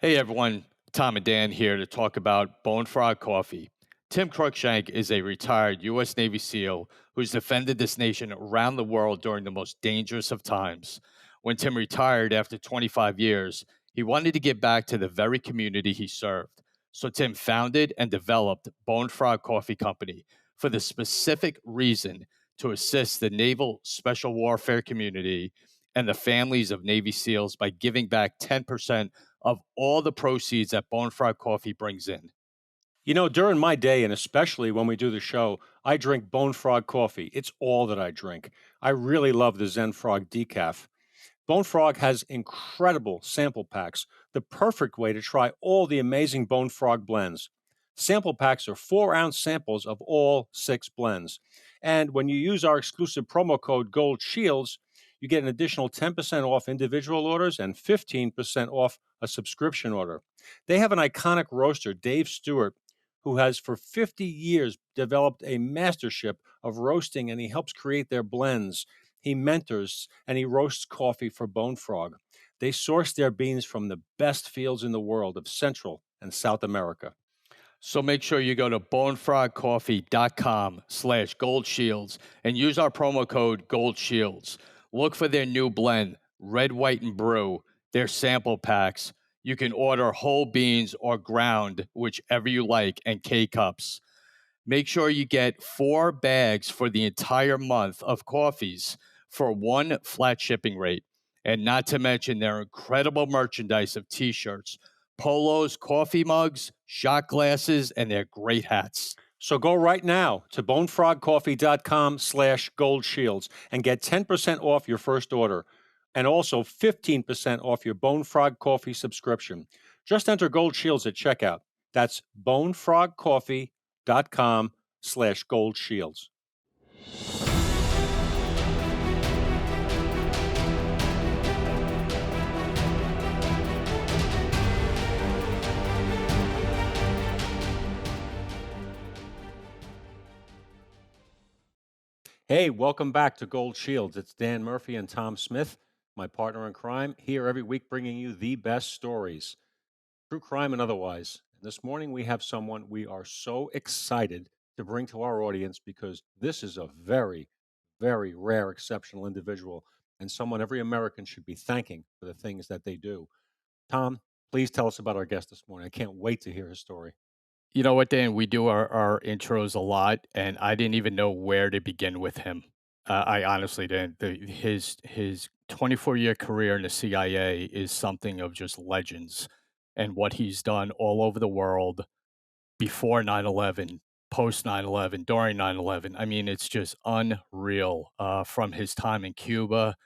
Hey everyone, Tom and Dan here to talk about Bone Frog Coffee. Tim Cruikshank is a retired U.S. Navy SEAL who's defended this nation around the world during the most dangerous of times. When Tim retired after 25 years, he wanted to give back to the very community he served. So Tim founded and developed Bone Frog Coffee Company for the specific reason to assist the naval special warfare community and the families of Navy SEALs by giving back 10% of all the proceeds that Bone Frog Coffee brings in. During my day, and especially when we do the show, I drink Bone Frog coffee. It's all that I drink. I really love the Zen Frog decaf. Bone Frog has incredible sample packs, the perfect way to try all the amazing Bone Frog blends. Sample packs are 4-ounce samples of all 6 blends. And when you use our exclusive promo code Gold Shields, you get an additional 10% off individual orders and 15% off a subscription order. They have an iconic roaster, Dave Stewart, who has for 50 years developed a mastership of roasting, and he helps create their blends. He mentors and he roasts coffee for Bone Frog. They source their beans from the best fields in the world of Central and South America. So make sure you go to bonefrogcoffee.com/goldshields and use our promo code goldshields. Look for their new blend, red, white, and brew, their sample packs. You can order whole beans or ground, whichever you like, and K cups. Make sure you get 4 bags for the entire month of coffees for one flat shipping rate. And not to mention their incredible merchandise of t shirts, polos, coffee mugs, shot glasses, and their great hats. So go right now to bonefrogcoffee.com/goldshields and get 10% off your first order and also 15% off your Bone Frog Coffee subscription. Just enter Gold Shields at checkout. That's bonefrogcoffee.com/goldshields. Hey, welcome back to Gold Shields. It's Dan Murphy and Tom Smith, my partner in crime, here every week bringing you the best stories, true crime and otherwise. And this morning we have someone we are so excited to bring to our audience because this is a very, very rare, exceptional individual and someone every American should be thanking for the things that they do. Tom, please tell us about our guest this morning. I can't wait to hear his story. You know what, Dan? We do our intros a lot, and I didn't even know where to begin with him. I honestly didn't. His 24-year career in the CIA is something of just legends, and what he's done all over the world before 9/11, post 9/11, during 9/11. I mean, it's just unreal. From his time in Cuba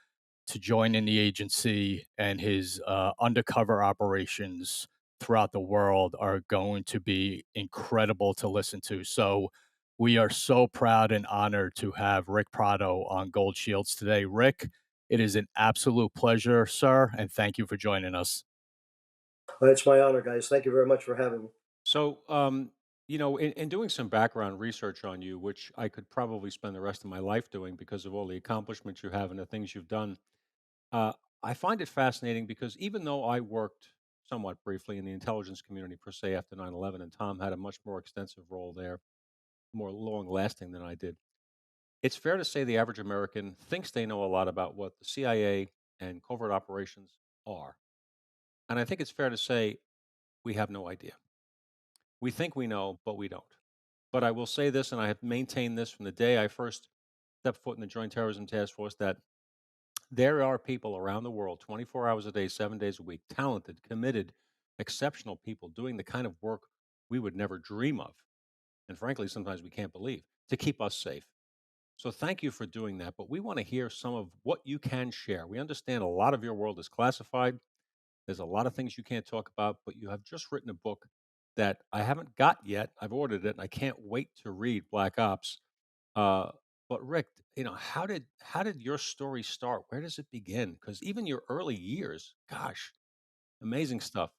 to join in the agency and his undercover operations throughout the world are going to be incredible to listen to. So we are so proud and honored to have Ric Prado on Gold Shields today. Rick, it is an absolute pleasure, sir, and thank you for joining us. It's my honor, guys. Thank you very much for having me. So, in doing some background research on you, which I could probably spend the rest of my life doing because of all the accomplishments you have and the things you've done, uh, I find it fascinating because even though I worked somewhat briefly in the intelligence community per se after 9/11, and Tom had a much more extensive role there, more long lasting than I did, it's fair to say the average American thinks they know a lot about what the CIA and covert operations are. And I think it's fair to say we have no idea. We think we know, but we don't. But I will say this, and I have maintained this from the day I first stepped foot in the Joint Terrorism Task Force, that there are people around the world, 24 hours a day, 7 days a week, talented, committed, exceptional people doing the kind of work we would never dream of. And frankly, sometimes we can't believe to keep us safe. So thank you for doing that. But we want to hear some of what you can share. We understand a lot of your world is classified. There's a lot of things you can't talk about, but you have just written a book that I haven't got yet. I've ordered it, and I can't wait to read Black Ops. Uh, but Rick, how did your story start? Where does it begin? Because even your early years, gosh, amazing stuff.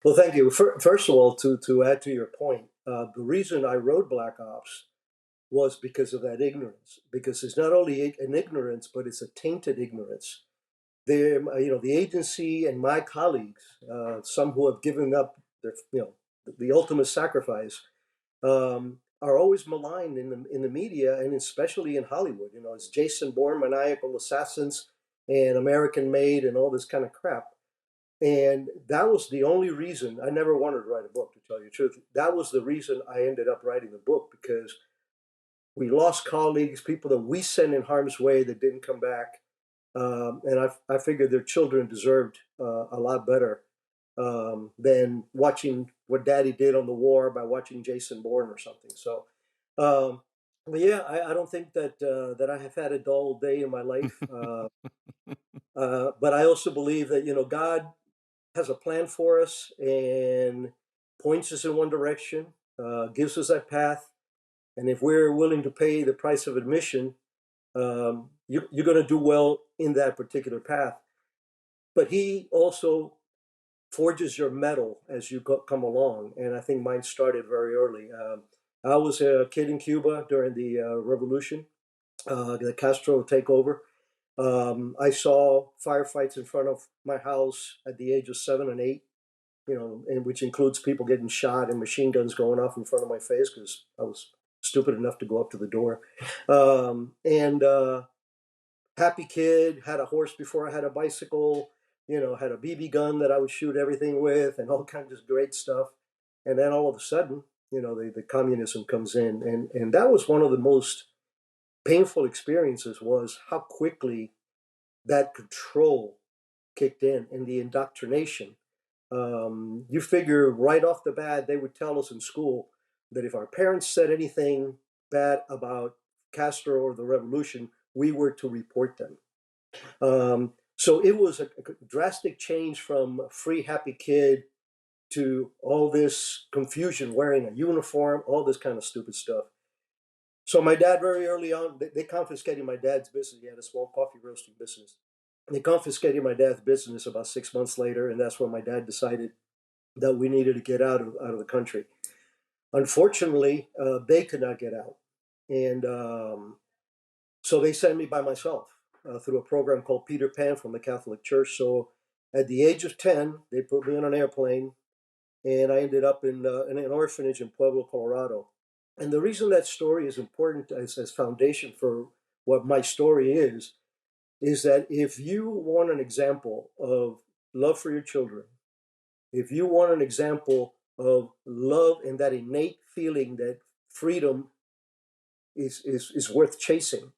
Well, thank you. First of all, to add to your point, the reason I wrote Black Ops was because of that ignorance. Because it's not only an ignorance, but it's a tainted ignorance. the agency and my colleagues, some who have given up their, the ultimate sacrifice, are always maligned in the media and especially in Hollywood. It's Jason Bourne, maniacal assassins, and American Made, and all this kind of crap. And that was the only reason I never wanted to write a book, to tell you the truth. That was the reason I ended up writing the book, because we lost colleagues, people that we sent in harm's way that didn't come back. And I figured their children deserved a lot better than watching what Daddy did on the war by watching Jason Bourne or something. So, but yeah, I don't think that I have had a dull day in my life. But I also believe that God has a plan for us and points us in one direction, gives us that path, and if we're willing to pay the price of admission, you're going to do well in that particular path. But He also forges your mettle as you come along, and I think mine started very early. I was a kid in Cuba during the revolution, the Castro takeover. I saw firefights in front of my house at the age of 7 and 8, and which includes people getting shot and machine guns going off in front of my face because I was stupid enough to go up to the door. And Happy kid, had a horse before I had a bicycle, had a BB gun that I would shoot everything with and all kinds of great stuff. And then all of a sudden, the communism comes in. And that was one of the most painful experiences, was how quickly that control kicked in and the indoctrination. You figure right off the bat, they would tell us in school that if our parents said anything bad about Castro or the revolution, we were to report them. So it was a drastic change from a free, happy kid to all this confusion, wearing a uniform, all this kind of stupid stuff. So my dad, very early on, they confiscated my dad's business. He had a small coffee roasting business. They confiscated my dad's business about 6 months later, and that's when my dad decided that we needed to get out of the country. Unfortunately, they could not get out, and so they sent me by myself through a program called Peter Pan from the Catholic Church. So at the age of 10, they put me on an airplane, and I ended up in an orphanage in Pueblo, Colorado. And the reason that story is important as foundation for what my story is that if you want an example of love for your children, if you want an example of love and that innate feeling that freedom is worth chasing,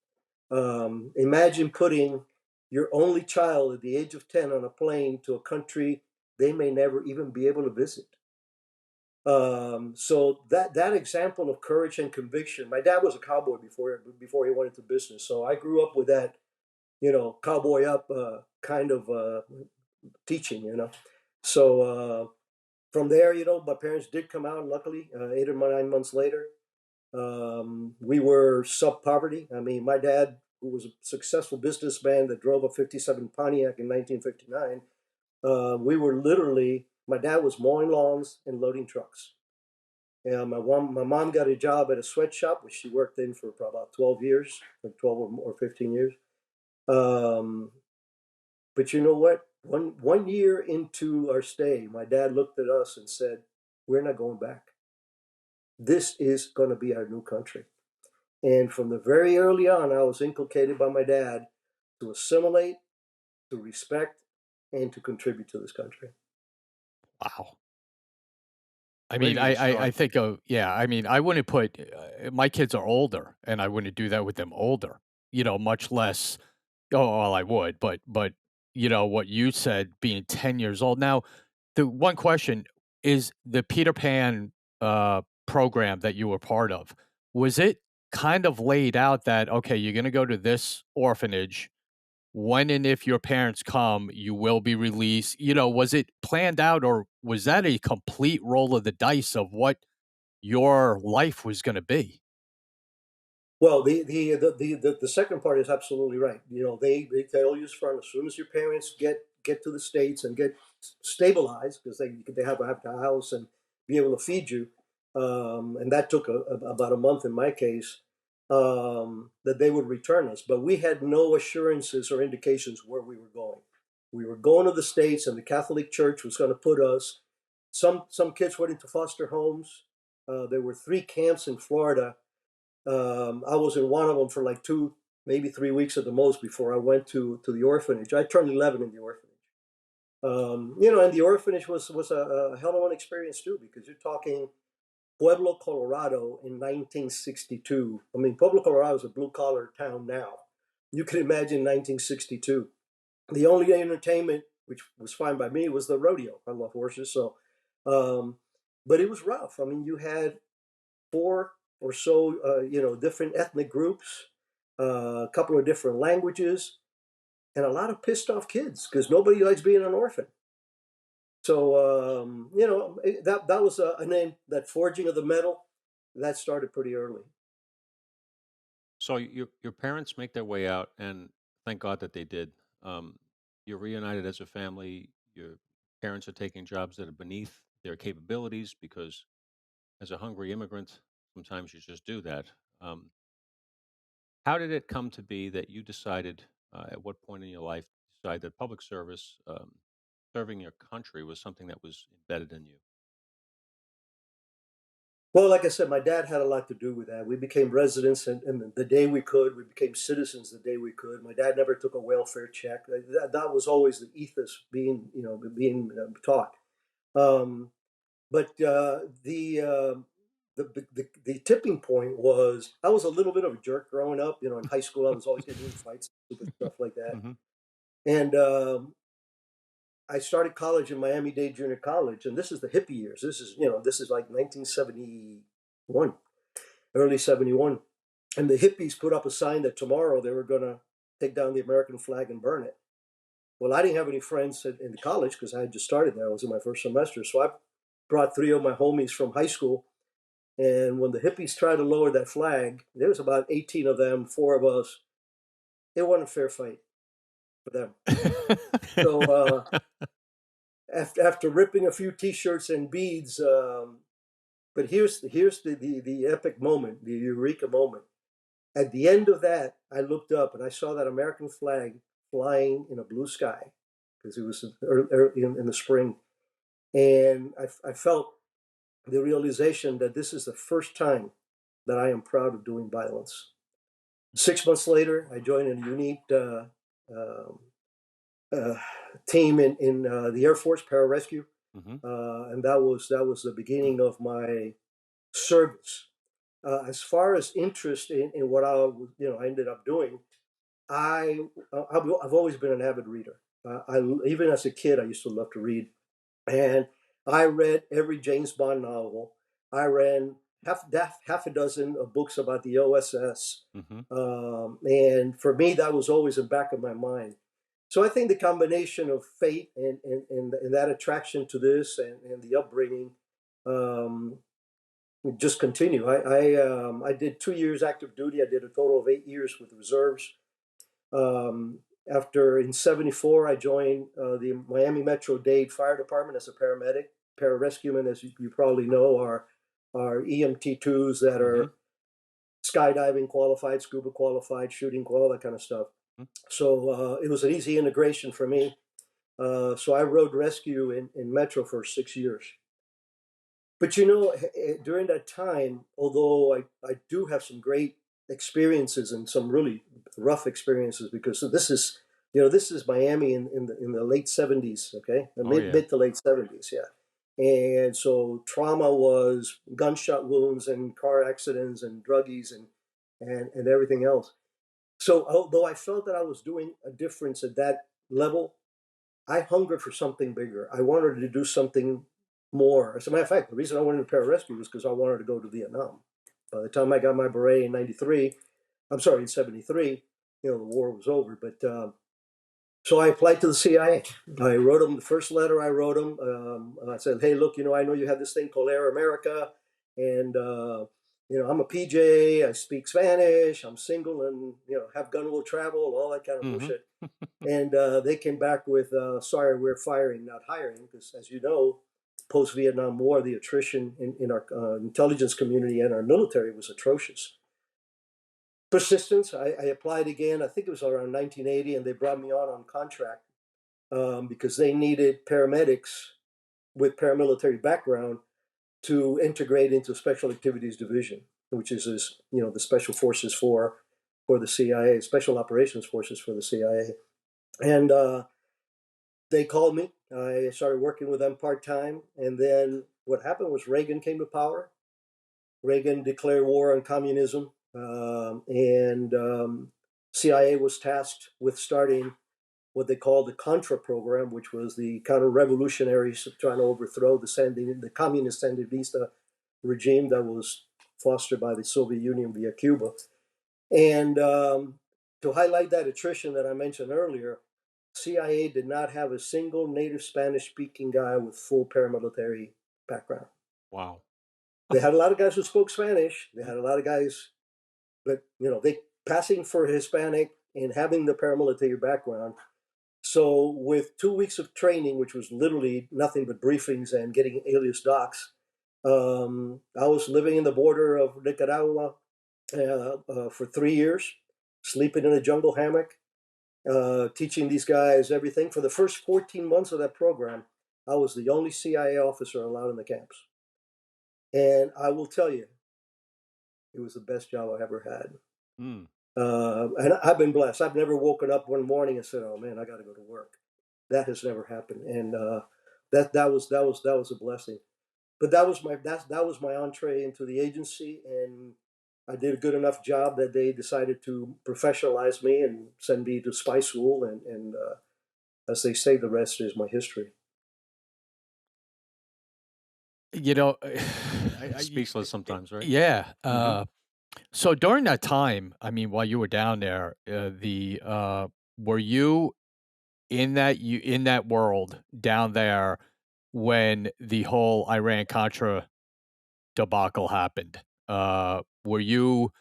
imagine putting your only child at the age of 10 on a plane to a country they may never even be able to visit. So that example of courage and conviction. My dad was a cowboy before he went into business, so I grew up with that, cowboy up kind of teaching. So from there, my parents did come out. Luckily, 8 or 9 months later, we were sub poverty. I mean, my dad, who was a successful businessman that drove a '57 Pontiac in 1959, we were literally. My dad was mowing lawns and loading trucks. And my mom got a job at a sweatshop, which she worked in for about 12 years, like 12 or 15 years. But you know what? One year into our stay, my dad looked at us and said, "We're not going back. This is going to be our new country." And from the very early on, I was inculcated by my dad to assimilate, to respect, and to contribute to this country. Wow. I mean, Way to I start. think of yeah, I mean, I wouldn't put my kids are older, and I wouldn't do that with them older, much less oh, well, I would, but, what you said being 10 years old. Now, the one question is the Peter Pan, program that you were part of, was it kind of laid out that, "Okay, you're gonna go to this orphanage, when and if your parents come, you will be released." Was it planned out, or was that a complete roll of the dice of what your life was gonna be? Well, the second part is absolutely right. They tell you front as soon as your parents get to the states and get stabilized, because they have a house and be able to feed you, and that took about a month in my case, that they would return us. But we had no assurances or indications where we were going. We were going to the States, and the Catholic Church was going to put us. Some kids went into foster homes. There were 3 camps in Florida. I was in one of them for like 2, maybe 3 weeks at the most before I went to the orphanage. I turned 11 in the orphanage. And the orphanage was a hell of an experience too, because you're talking Pueblo, Colorado in 1962. I mean, Pueblo, Colorado is a blue collar town now. You can imagine 1962. The only entertainment, which was fine by me, was the rodeo. I love horses, so um, but it was rough. I mean, you had 4 or so, different ethnic groups, a couple of different languages, and a lot of pissed off kids because nobody likes being an orphan. So that was a name, that forging of the metal, that started pretty early. So your parents make their way out, and thank God that they did. Um, you're reunited as a family. Your parents are taking jobs that are beneath their capabilities because, as a hungry immigrant, sometimes you just do that. Um, how did it come to be that you decided, at what point in your life, decide that public service, serving your country, was something that was embedded in you? Well, like I said, my dad had a lot to do with that. We became residents, and the day we could, we became citizens the day we could. My dad never took a welfare check. That was always the ethos being taught. Um, but the tipping point was, I was a little bit of a jerk growing up. In high school, I was always getting in fights, stupid stuff like that. Hmm. And I started college in Miami-Dade Junior College, and this is the hippie years. This is like 1971, early 71. And the hippies put up a sign that tomorrow they were going to take down the American flag and burn it. Well, I didn't have any friends in the college because I had just started there. I was in my first semester. So I brought 3 of my homies from high school. And when the hippies tried to lower that flag, there was about 18 of them, 4 of us. It wasn't a fair fight for them. So after ripping a few T-shirts and beads, but here's the epic moment, the eureka moment. At the end of that, I looked up and I saw that American flag flying in a blue sky because it was in the spring, and I felt the realization that this is the first time that I am proud of doing violence. 6 months later, I joined a unique um, uh, team in the Air Force pararescue, Hmm. and that was the beginning of my service. As far as interest in what I ended up doing, I've always been an avid reader. Even as a kid, I used to love to read, and I read every James Bond novel. I read half a dozen of books about the OSS, Hmm. and for me, that was always in the back of my mind. So I think the combination of fate and that attraction to this and the upbringing um, just continue. I did 2 years active duty. I did a total of 8 years with the reserves. Um, After in '74, I joined the Miami Metro Dade Fire Department as a paramedic. Pararescuemen, as you probably know, are EMT2s that Hmm. are skydiving qualified, scuba qualified, shooting, all that kind of stuff. So it was an easy integration for me. So I rode rescue in Metro for 6 years. But during that time, although I do have some great experiences and some really rough experiences, because this is Miami in the late '70s, okay, the Oh mid yeah. mid to late '70s, yeah. And so trauma was gunshot wounds and car accidents and druggies and everything else. So although I felt that I was doing a difference at that level, I hungered for something bigger. I wanted to do something more. As a matter of fact, the reason I went into pararescue was because I wanted to go to Vietnam. By the time I got my beret in '93, I'm sorry, in '73, the war was over. But so I applied to the CIA. I wrote them the first letter. I wrote them. I said, "Hey, look, I know you have this thing called Air America, and I'm a PJ. I speak Spanish. I'm single, and have gun will travel, all that kind of Hmm. bullshit." And they came back with, sorry, we're firing, not hiring, because as you know, post Vietnam War, the attrition in our intelligence community and our military was atrocious. Persistence, I applied again, I think it was around 1980, and they brought me on contract. because they needed paramedics with paramilitary background to integrate into Special Activities Division, which is this, the special forces for the CIA, Special Operations Forces for the CIA. And they called me. I started working with them part time. And then what happened was Reagan came to power. Reagan declared war on communism, and CIA was tasked with starting what they called the Contra program, which was the counter-revolutionaries trying to overthrow the communist Sandinista regime that was fostered by the Soviet Union via Cuba. And to highlight that attrition that I mentioned earlier, CIA did not have a single native Spanish-speaking guy with full paramilitary background. Wow. They had a lot of guys who spoke Spanish. They had a lot of guys, but they passing for Hispanic and having the paramilitary background. So with 2 weeks of training, which was literally nothing but briefings and getting alias docs, I was living in the border of Nicaragua for 3 years, sleeping in a jungle hammock, teaching these guys everything. For the first 14 months of that program, I was the only CIA officer allowed in the camps. And I will tell you, it was the best job I ever had. Mm. And I've been blessed. I've never woken up one morning and said, "Oh man, I got to go to work." That has never happened, and that was a blessing. But that was my entree into the agency, and I did a good enough job that they decided to professionalize me and send me to spy school, and as they say, the rest is my history. You know, Speechless sometimes, right? yeah. Hmm. So during that time, I mean, while you were down there, were you in that world down there when the whole Iran Contra debacle happened? Were you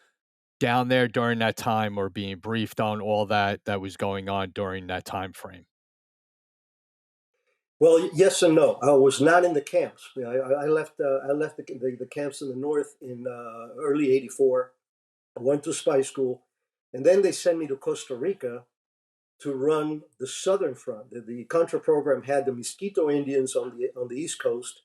down there during that time or being briefed on all that was going on during that time frame? Well, yes and no. I was not in the camps. I left. I left the camps in the north in early '84. I went to spy school, and then they sent me to Costa Rica to run the southern front. The Contra program had the Mosquito Indians on the east coast.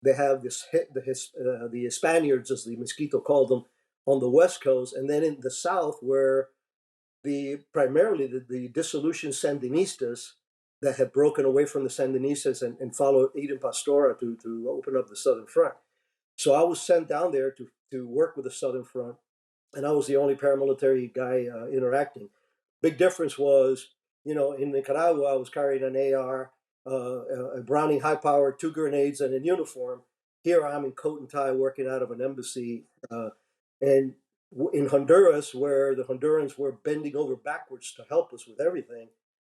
They have the Spaniards, as the Mosquito called them, on the west coast, and then in the south, where primarily the dissolution Sandinistas that had broken away from the Sandinistas and followed Eden Pastora to open up the southern front. So I was sent down there to work with the southern front, and I was the only paramilitary guy interacting. Big difference was, in Nicaragua, I was carrying an AR, a Browning high power, 2 grenades, and a uniform. Here I'm in coat and tie working out of an embassy. And in Honduras, where the Hondurans were bending over backwards to help us with everything,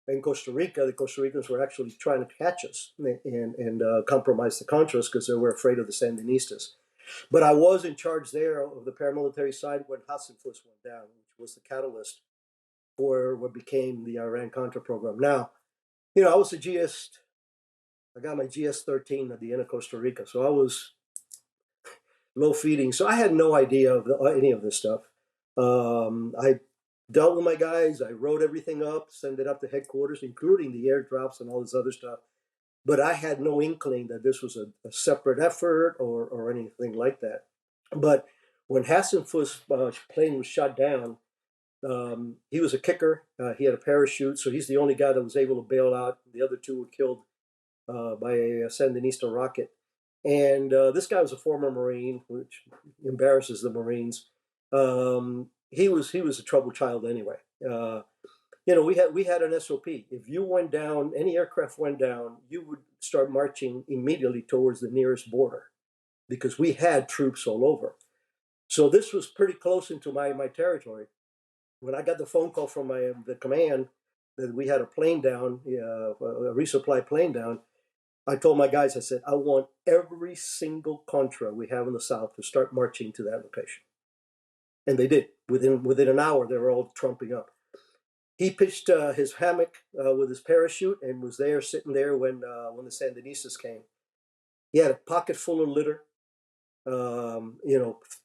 in Costa Rica, the Costa Ricans were actually trying to catch us and compromise the Contras because they were afraid of the Sandinistas. But I was in charge there of the paramilitary side when Hasselfuss went down, which was the catalyst for what became the Iran Contra program. Now, I was a GS. I got my GS 13 at the end of Costa Rica, so I was low feeding. So I had no idea of any of this stuff. I dealt with my guys. I wrote everything up, sent it up to headquarters, including the airdrops and all this other stuff. But I had no inkling that this was a separate effort or anything like that. But when Hasselfuss' plane was shot down, he was a kicker. He had a parachute, so he's the only guy that was able to bail out. The other two were killed by a Sandinista rocket. And this guy was a former Marine, which embarrasses the Marines. He was a troubled child anyway. We had an SOP. If you went down, any aircraft went down, you would start marching immediately towards the nearest border because we had troops all over. So this was pretty close into my territory. When I got the phone call from the command that we had a plane down, a resupply plane down, I told my guys, I said, I want every single Contra we have in the South to start marching to that location. And they did. Within an hour, they were all trumping up. He pitched his hammock with his parachute and was there sitting there when the Sandinistas came. He had a pocket full of litter,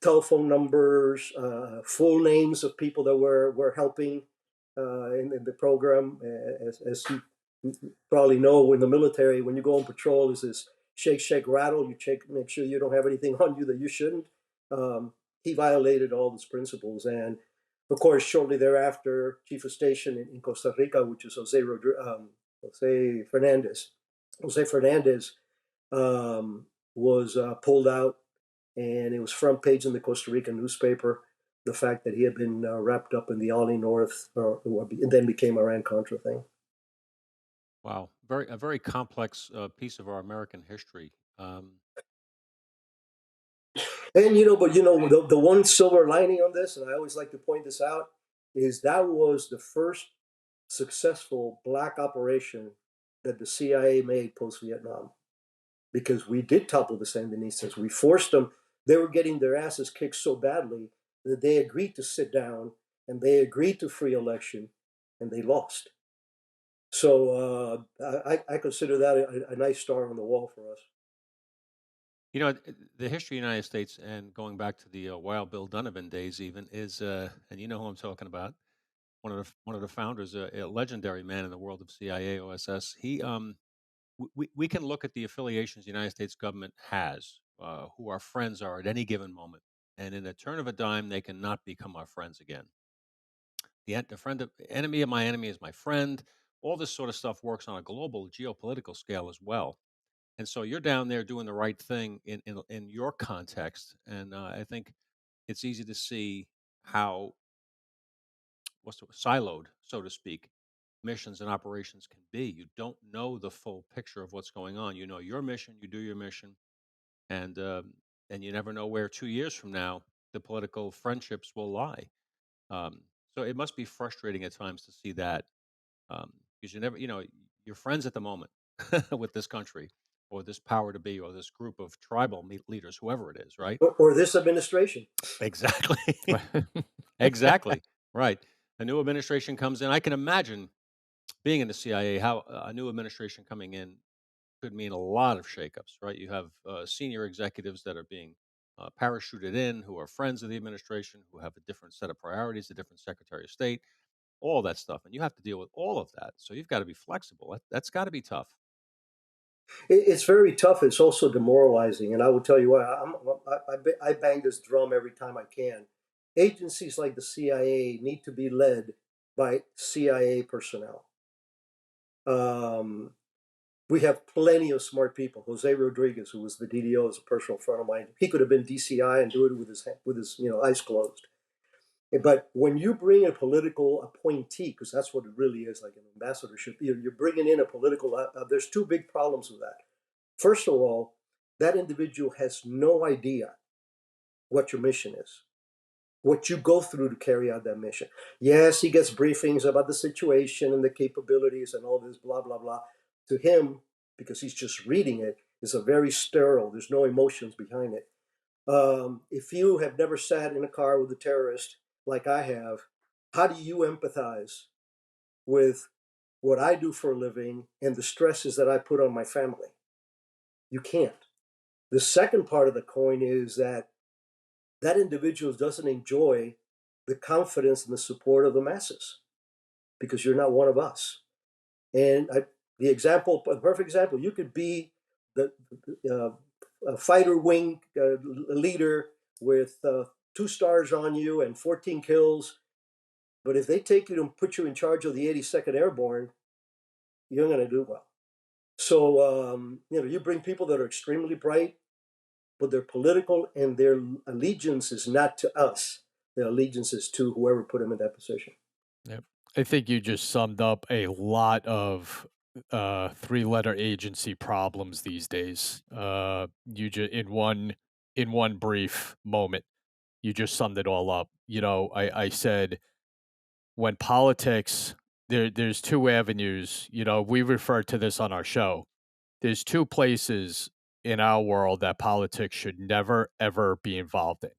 telephone numbers, full names of people that were helping in the program as he probably know in the military, when you go on patrol, is this shake, shake, rattle. You check, make sure you don't have anything on you that you shouldn't. Um, he violated all those principles. And of course, shortly thereafter, chief of station in Costa Rica, which is Jose Fernandez. Jose Fernandez was pulled out, and it was front page in the Costa Rican newspaper. The fact that he had been wrapped up in the Ollie North, and then became Iran Contra thing. Wow, a very complex piece of our American history. And but the one silver lining on this, and I always like to point this out, is that was the first successful black operation that the CIA made post Vietnam, because we did topple the Sandinistas. We forced them. They were getting their asses kicked so badly that they agreed to sit down and they agreed to free election, and they lost. So I consider that a nice star on the wall for us. You know, the history of the United States, and going back to the Wild Bill Donovan days, even is, and you know who I'm talking about, one of the founders, a legendary man in the world of CIA OSS. We can look at the affiliations the United States government has, who our friends are at any given moment, and in a turn of a dime, they cannot become our friends again. The friend of enemy of my enemy is my friend. All this sort of stuff works on a global geopolitical scale as well. And so you're down there doing the right thing in your context, and I think it's easy to see how siloed, so to speak, missions and operations can be. You don't know the full picture of what's going on. You know your mission, you do your mission, and and you never know where 2 years from now the political friendships will lie. So it must be frustrating at times to see that, because you never, you're friends at the moment with this country or this power to be or this group of tribal leaders, whoever it is, right? Or this administration. Exactly. Right. Exactly. Right. A new administration comes in. I can imagine being in the CIA, how a new administration coming in could mean a lot of shakeups, right? You have senior executives that are being parachuted in who are friends of the administration, who have a different set of priorities, a different Secretary of State, all that stuff. And you have to deal with all of that. So you've got to be flexible. That's got to be tough. It's very tough. It's also demoralizing. And I will tell you what, I bang this drum every time I can. Agencies like the CIA need to be led by CIA personnel. Um, we have plenty of smart people. Jose Rodriguez, who was the DDO, is a personal friend of mine. He could have been DCI and do it with his eyes closed. But when you bring a political appointee, because that's what it really is, like an ambassadorship, you're bringing in a political. There's two big problems with that. First of all, that individual has no idea what your mission is, what you go through to carry out that mission. Yes, he gets briefings about the situation and the capabilities and all this blah blah blah. To him, because he's just reading it, it's a very sterile. There's no emotions behind it. If you have never sat in a car with a terrorist like I have, how do you empathize with what I do for a living and the stresses that I put on my family? You can't. The second part of the coin is that that individual doesn't enjoy the confidence and the support of the masses because you're not one of us. And the perfect example, you could be the a fighter wing leader with 2 stars on you and 14 kills, but if they take you and put you in charge of the 82nd Airborne, you're going to do well. So you bring people that are extremely bright, but their political and their allegiance is not to us. Their allegiance is to whoever put them in that position. Yep. I think you just summed up a lot of three-letter agency problems these days. You just in one brief moment, you just summed it all up. I said when politics there's two avenues. We refer to this on our show. There's two places in our world that politics should never ever be involved in.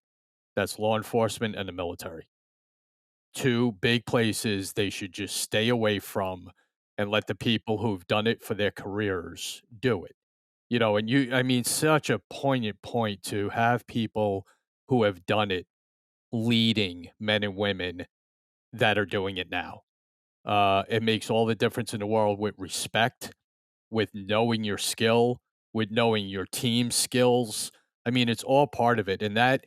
That's law enforcement and the military. Two big places they should just stay away from and let the people who've done it for their careers do it. And I mean, such a poignant point to have people who have done it leading men and women that are doing it now. It makes all the difference in the world with respect, with knowing your skill, with knowing your team skills. I mean, it's all part of it, and that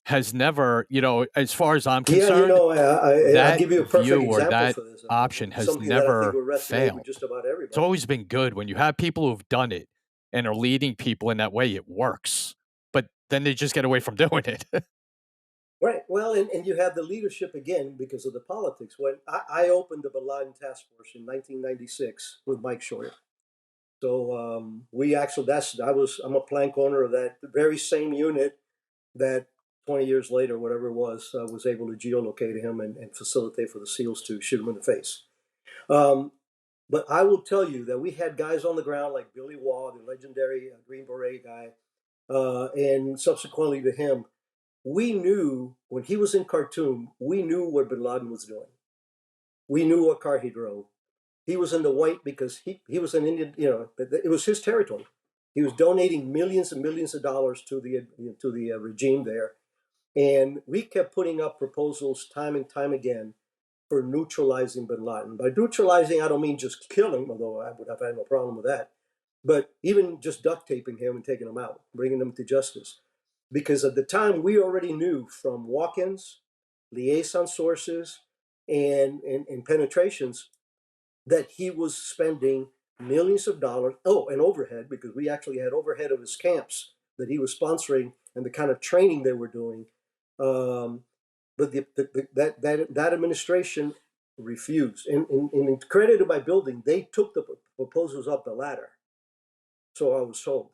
has never, as far as I'm Yeah, concerned, I'll that give you a perfect view or example that for this, option has something that I think never will resonate with failed. just about It's everybody. always been good when you have people who've done it and are leading people in that way, it works, but then they just get away from doing it. Right. Well, and you have the leadership again because of the politics. When I opened the Bin Laden Task Force in 1996 with Mike Short. So we actually, I'm a plank owner of that very same unit that 20 years later, whatever it was able to geolocate him and facilitate for the SEALs to shoot him in the face. Um, but I will tell you that we had guys on the ground like Billy Waugh, the legendary Green Beret guy, and subsequently to him, we knew when he was in Khartoum, we knew what Bin Laden was doing. We knew what car he drove. He was in the white because he was an Indian. It was his territory. He was donating millions and millions of dollars to the regime there, and we kept putting up proposals time and time again for neutralizing Bin Laden. By neutralizing, I don't mean just killing, although I would have had no problem with that, but even just duct taping him and taking him out, bringing him to justice. Because at the time, we already knew from walk ins, liaison sources, and penetrations that he was spending millions of dollars. Oh, and overhead, because we actually had overhead of his camps that he was sponsoring and the kind of training they were doing. Um, but that administration refused. And credited by building, they took the proposals up the ladder. So I was told.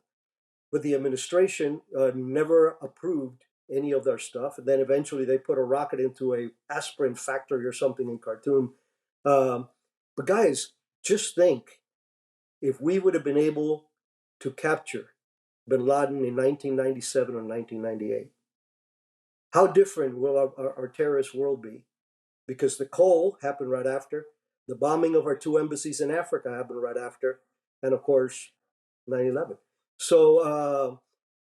But the administration never approved any of their stuff. And then eventually they put a rocket into a aspirin factory or something in Khartoum. Um, but guys, just think if we would have been able to capture bin Laden in 1997 or 1998, how different will our terrorist world be? Because the Cole happened right after, the bombing of our two embassies in Africa happened right after, and of course, 9/11. So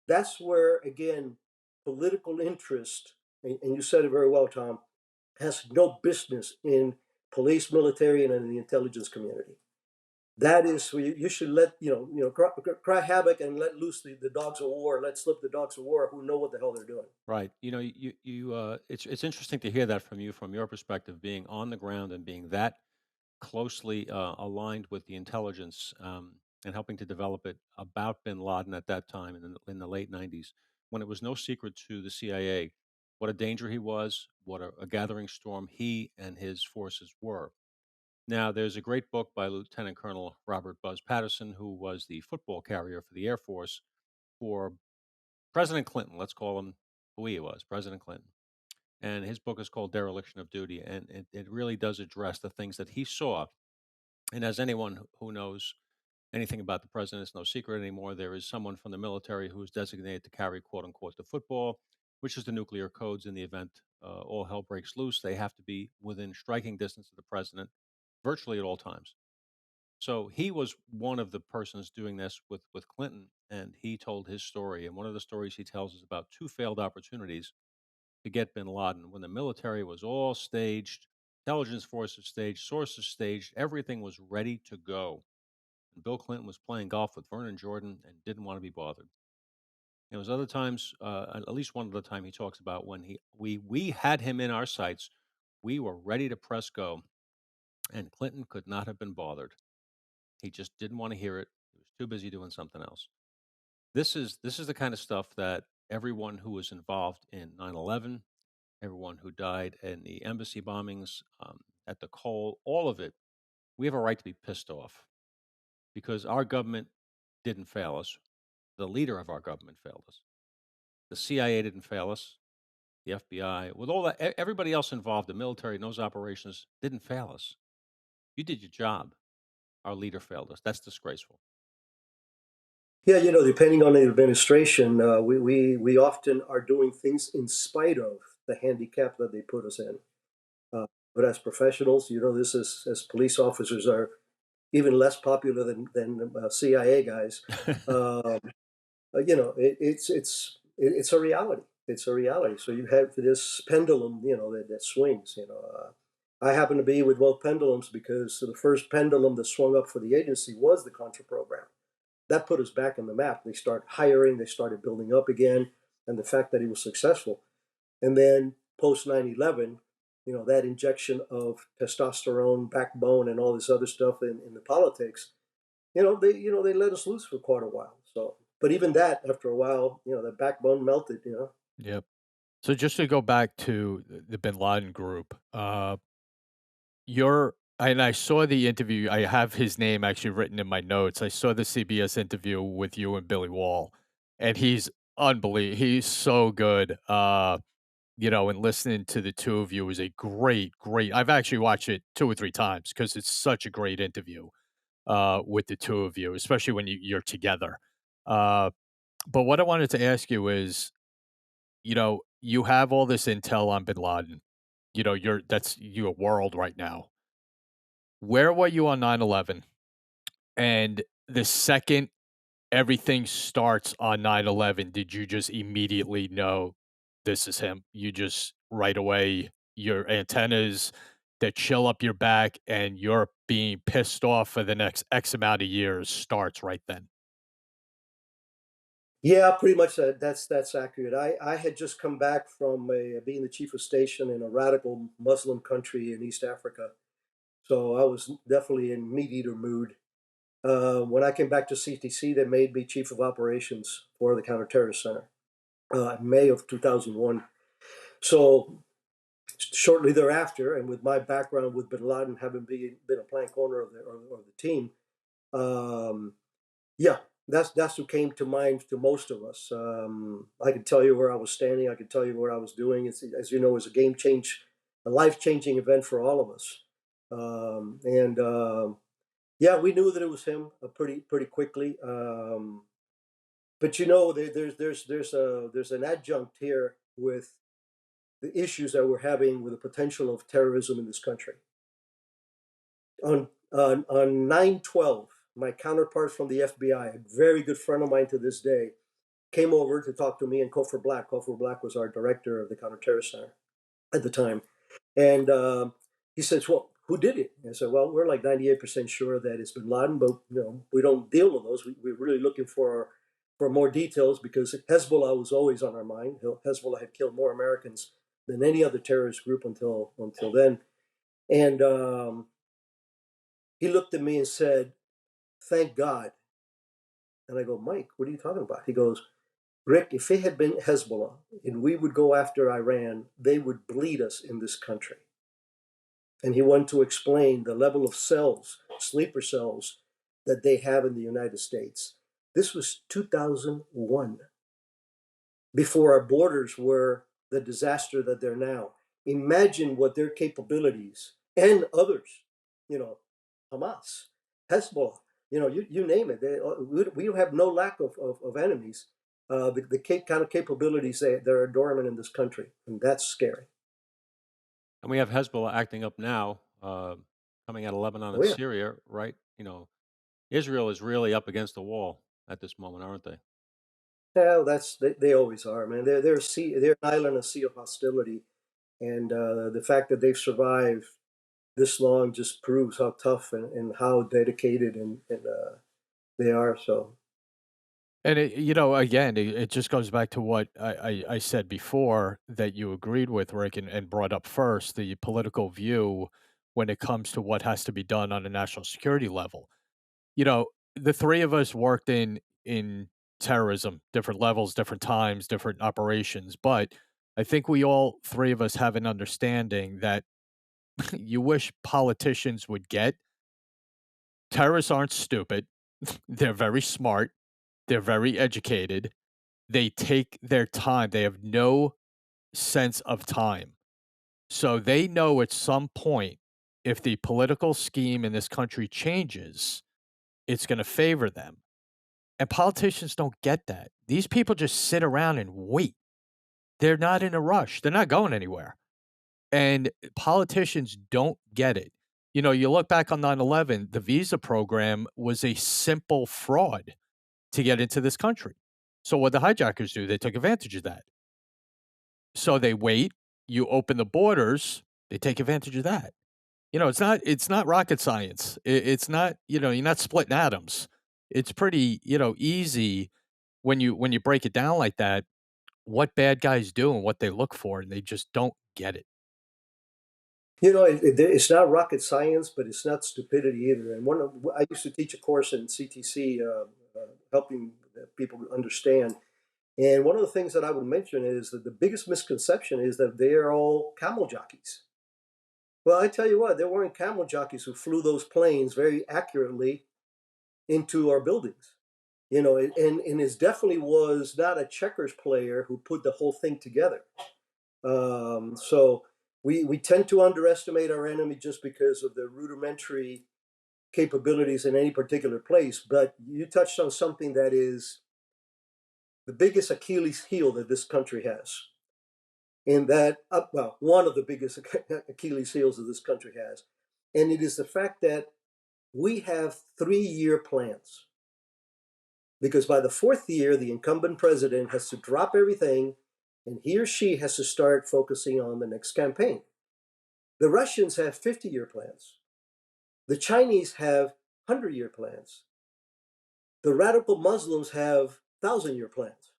that's where, again, political interest, and you said it very well, Tom, has no business in police, military, and in the intelligence community. That is where you should let, cry havoc and let loose the dogs of war, let slip the dogs of war who know what the hell they're doing. Right. It's interesting to hear that from you, from your perspective, being on the ground and being that closely aligned with the intelligence and helping to develop it about Bin Laden at that time in the late '90s, when it was no secret to the CIA what a danger he was, what a gathering storm he and his forces were. Now, there's a great book by Lieutenant Colonel Robert Buzz Patterson, who was the football carrier for the Air Force for President Clinton. Let's call him who he was, President Clinton. And his book is called Dereliction of Duty, and it really does address the things that he saw. And as anyone who knows anything about the president, it's no secret anymore. There is someone from the military who is designated to carry, quote unquote, the football, which is the nuclear codes in the event all hell breaks loose. They have to be within striking distance of the president virtually at all times. So he was one of the persons doing this with Clinton, and he told his story. And one of the stories he tells is about two failed opportunities to get Bin Laden when the military was all staged, intelligence forces staged, sources staged, everything was ready to go. And Bill Clinton was playing golf with Vernon Jordan and didn't want to be bothered. There was other times, at least one other time, he talks about when we had him in our sights, we were ready to press go, and Clinton could not have been bothered. He just didn't want to hear it. He was too busy doing something else. This is the kind of stuff that everyone who was involved in 9/11, everyone who died in the embassy bombings, at the Cole, all of it, we have a right to be pissed off because our government didn't fail us. The leader of our government failed us. The CIA didn't fail us. The FBI, with all that, everybody else involved, the military in those operations didn't fail us. You did your job. Our leader failed us. That's disgraceful. Yeah, depending on the administration, we often are doing things in spite of the handicap that they put us in. Uh, but as professionals, this is as police officers are even less popular than CIA guys. Um, it's a reality. It's a reality. So you have this pendulum, that swings. I happened to be with both pendulums because the first pendulum that swung up for the agency was the Contra program. That put us back on the map. They started hiring, they started building up again, and the fact that he was successful. And then post 9/11, that injection of testosterone, backbone, and all this other stuff in the politics, they let us loose for quite a while. So, but even that, after a while, the backbone melted. Yep. So just to go back to the Bin Laden group, you're and I saw the interview. I have his name actually written in my notes. I saw the CBS interview with you and Billy Wall, and he's unbelievable. He's so good. And listening to the two of you was a great, great. I've actually watched it 2 or 3 times because it's such a great interview with the two of you, especially when you're together. Uh, but what I wanted to ask you is, you have all this intel on Bin Laden. That's your world right now. Where were you on 9/11? And the second everything starts on 9/11, did you just immediately know this is him? You just right away, your antennas that chill up your back and you're being pissed off for the next X amount of years starts right then. Yeah, pretty much that's accurate. I had just come back from being the chief of station in a radical Muslim country in East Africa, so I was definitely in meat eater mood. When I came back to CTC, they made me chief of operations for the counterterrorist center in May of 2001. So shortly thereafter, and with my background with Bin Laden having been a plank owner of the team, um, yeah, that's who came to mind to most of us. I could tell you where I was standing. I could tell you what I was doing. As you know, it was a life changing event for all of us. And Yeah, we knew that it was him pretty quickly. But there's an adjunct here with the issues that we're having with the potential of terrorism in this country. On 9/12, my counterpart from the FBI, a very good friend of mine to this day, came over to talk to me and Cofer Black. Cofer Black was our director of the counterterrorist center at the time, and he says, "Well, who did it?" And I said, "Well, we're like 98% sure that it's Bin Laden, but we don't deal with those. We're really looking for more details because Hezbollah was always on our mind. Hezbollah had killed more Americans than any other terrorist group until then." And he looked at me and said, "Thank God." And I go, "Mike, what are you talking about?" He goes, "Rick, if it had been Hezbollah and we would go after Iran, they would bleed us in this country." And he wanted to explain the level of cells, sleeper cells, that they have in the United States. This was 2001, before our borders were the disaster that they're now. Imagine what their capabilities and others, you know, Hamas, Hezbollah, you name it. We have no lack of enemies. The kind of capabilities that are dormant in this country, and that's scary. And we have Hezbollah acting up now, coming out of Lebanon Oh and yeah, Syria, right? Israel is really up against the wall at this moment, aren't they? yeah. They always are, man. They're an island, a sea of hostility, and the fact that they've survived this long just proves how tough and how dedicated and they are. So And again, it just goes back to what I said before that you agreed with, Rick, and brought up first the political view when it comes to what has to be done on a national security level. You know, the three of us worked in terrorism, different levels, different times, different operations, but I think we all three of us have an understanding that you wish politicians would get. Terrorists aren't stupid. They're very smart. They're very educated. They take their time. They have no sense of time. So they know at some point, if the political scheme in this country changes, it's going to favor them. And politicians don't get that. These people just sit around and wait. They're not in a rush. They're not going anywhere. And politicians don't get it. You look back on 9/11, the visa program was a simple fraud to get into this country. So what the hijackers do, they took advantage of that. So they wait, you open the borders, they take advantage of that. It's not rocket science. It's not, you're not splitting atoms. It's pretty, easy when you break it down like that, what bad guys do and what they look for, and they just don't get it. It's not rocket science, but it's not stupidity either. And I used to teach a course in CTC, helping people understand. And one of the things that I would mention is that the biggest misconception is that they're all camel jockeys. Well, I tell you what, there weren't camel jockeys who flew those planes very accurately into our buildings. And it definitely was not a checkers player who put the whole thing together. So we tend to underestimate our enemy just because of the rudimentary capabilities in any particular place. But you touched on something that is the biggest Achilles heel that this country has. And well, one of the biggest Achilles heels that this country has. And it is the fact that we have 3-year plans. Because by the fourth year, the incumbent president has to drop everything and he or she has to start focusing on the next campaign. The Russians have 50-year plans. The Chinese have 100-year plans. The radical Muslims have 1,000-year plans.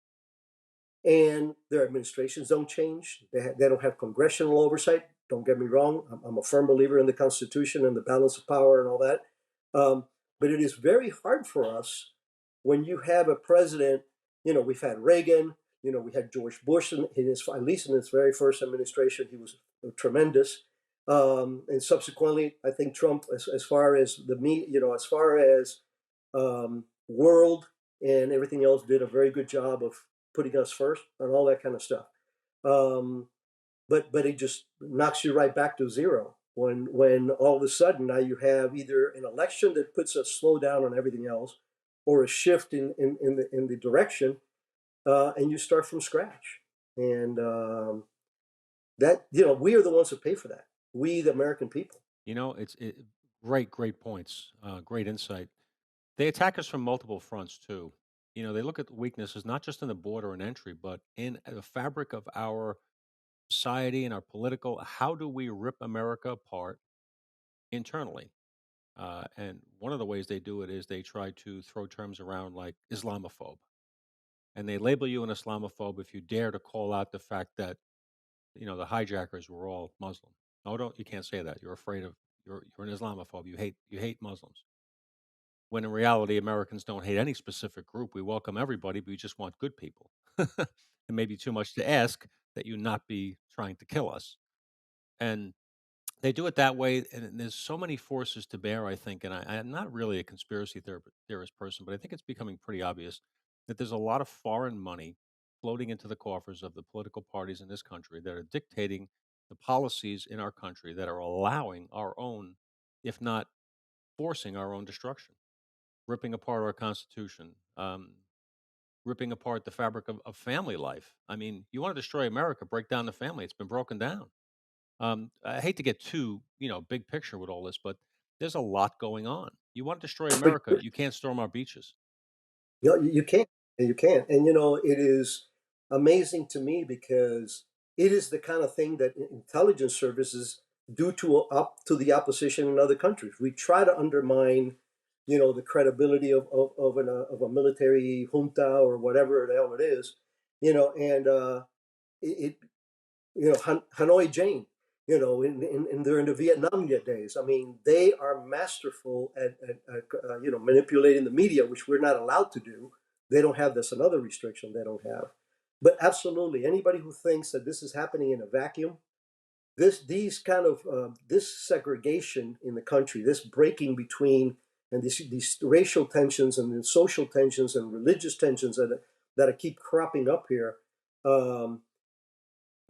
And their administrations don't change. They don't have congressional oversight. Don't get me wrong. I'm a firm believer in the Constitution and the balance of power and all that. But it is very hard for us when you have a president. We've had Reagan. We had George Bush, at least in his very first administration, he was tremendous. And subsequently, I think Trump, as far as as far as world and everything else, did a very good job of putting us first and all that kind of stuff. Um, but it just knocks you right back to zero when all of a sudden now you have either an election that puts a slowdown on everything else, or a shift in the direction, and you start from scratch. And that we are the ones who pay for that. We, the American people. Great points, great insight. They attack us from multiple fronts too. They look at the weaknesses not just in the border and entry, but in the fabric of our society and our political. How do we rip America apart internally? And one of the ways they do it is they try to throw terms around like Islamophobe, and they label you an Islamophobe if you dare to call out the fact that the hijackers were all Muslim. No, don't you can't say that. You're afraid of you're an Islamophobe. You hate Muslims. When in reality, Americans don't hate any specific group. We welcome everybody, but we just want good people. It may be too much to ask that you not be trying to kill us. And they do it that way, and there's so many forces to bear, I think, and I'm not really a conspiracy theorist person, but I think it's becoming pretty obvious that there's a lot of foreign money floating into the coffers of the political parties in this country that are dictating the policies in our country that are allowing our own, if not forcing our own destruction, ripping apart our Constitution, ripping apart the fabric of family life. I mean, you want to destroy America, break down the family. It's been broken down. I hate to get too, big picture with all this, but there's a lot going on. You want to destroy But America, you can't storm our beaches. you can't, and you can't. And it is amazing to me because it is the kind of thing that intelligence services do to the opposition in other countries. We try to undermine, the credibility of a military junta or whatever the hell it is, and it Hanoi Jane, during the Vietnam days. I mean, they are masterful at manipulating the media, which we're not allowed to do. They don't have this another restriction they don't have. But absolutely, anybody who thinks that this is happening in a vacuum, this segregation in the country, this breaking between and these racial tensions and social tensions and religious tensions that keep cropping up here. Um,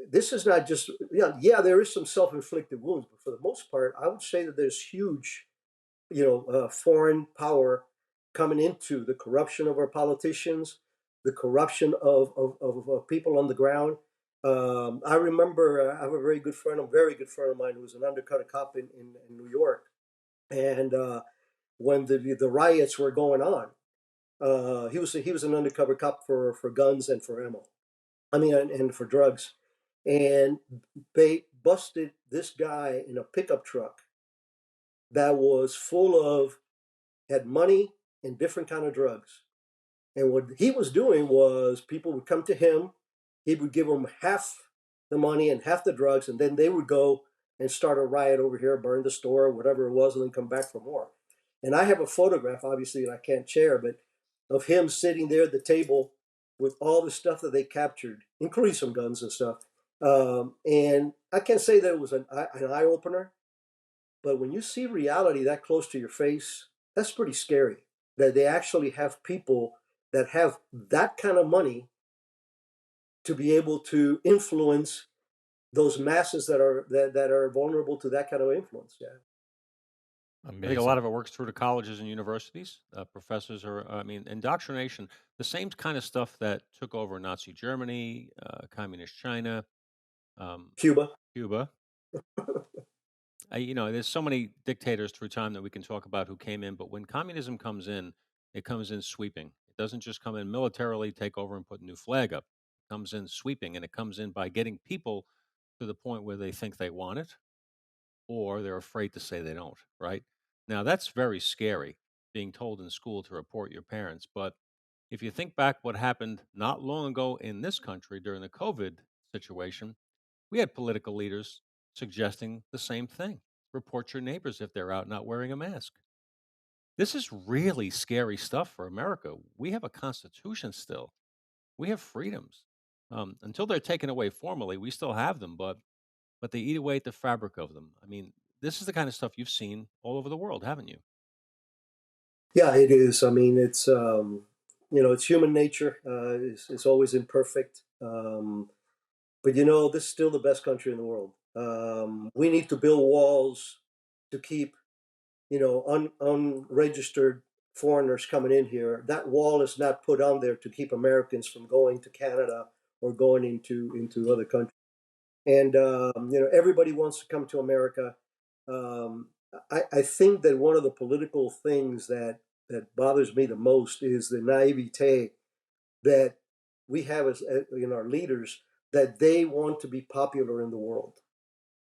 this is not just there is some self-inflicted wounds, but for the most part I would say that there's huge foreign power coming into the corruption of our politicians, the corruption of people on the ground. I remember I have a very good friend of mine who was an undercover cop in New York, and when the riots were going on, he was an undercover cop for guns and for ammo. I mean, and for drugs, and they busted this guy in a pickup truck that was full of had money and different kind of drugs. And what he was doing was people would come to him, he would give them half the money and half the drugs, and then they would go and start a riot over here, burn the store, whatever it was, and then come back for more. And I have a photograph, obviously, that I can't share, but of him sitting there at the table with all the stuff that they captured, including some guns and stuff. And I can't say that it was an eye opener, but when you see reality that close to your face, that's pretty scary. That they actually have people that have that kind of money to be able to influence those masses that are vulnerable to that kind of influence. Yeah. I think a lot Amazing. of it works through the colleges and universities. Professors are, I mean, indoctrination, the same kind of stuff that took over Nazi Germany, communist China, um, Cuba. Cuba. There's so many dictators through time that we can talk about who came in, but when communism comes in, it comes in sweeping. It doesn't just come in militarily, take over and put a new flag up. It comes in sweeping, and it comes in by getting people to the point where they think they want it, or they're afraid to say they don't, right? Now, that's very scary, being told in school to report your parents. But if you think back what happened not long ago in this country during the COVID situation, we had political leaders suggesting the same thing. Report your neighbors if they're out not wearing a mask. This is really scary stuff for America. We have a constitution still. We have freedoms. Until they're taken away formally, we still have them, but they eat away at the fabric of them. I mean, this is the kind of stuff you've seen all over the world, haven't you? Yeah, it is. I mean, it's human nature. It's always imperfect. But this is still the best country in the world. We need to build walls to keep unregistered foreigners coming in here. That wall is not put on there to keep Americans from going to Canada or going into other countries. And everybody wants to come to America. Um, I think that one of the political things that bothers me the most is the naivete that we have as in our leaders, that they want to be popular in the world.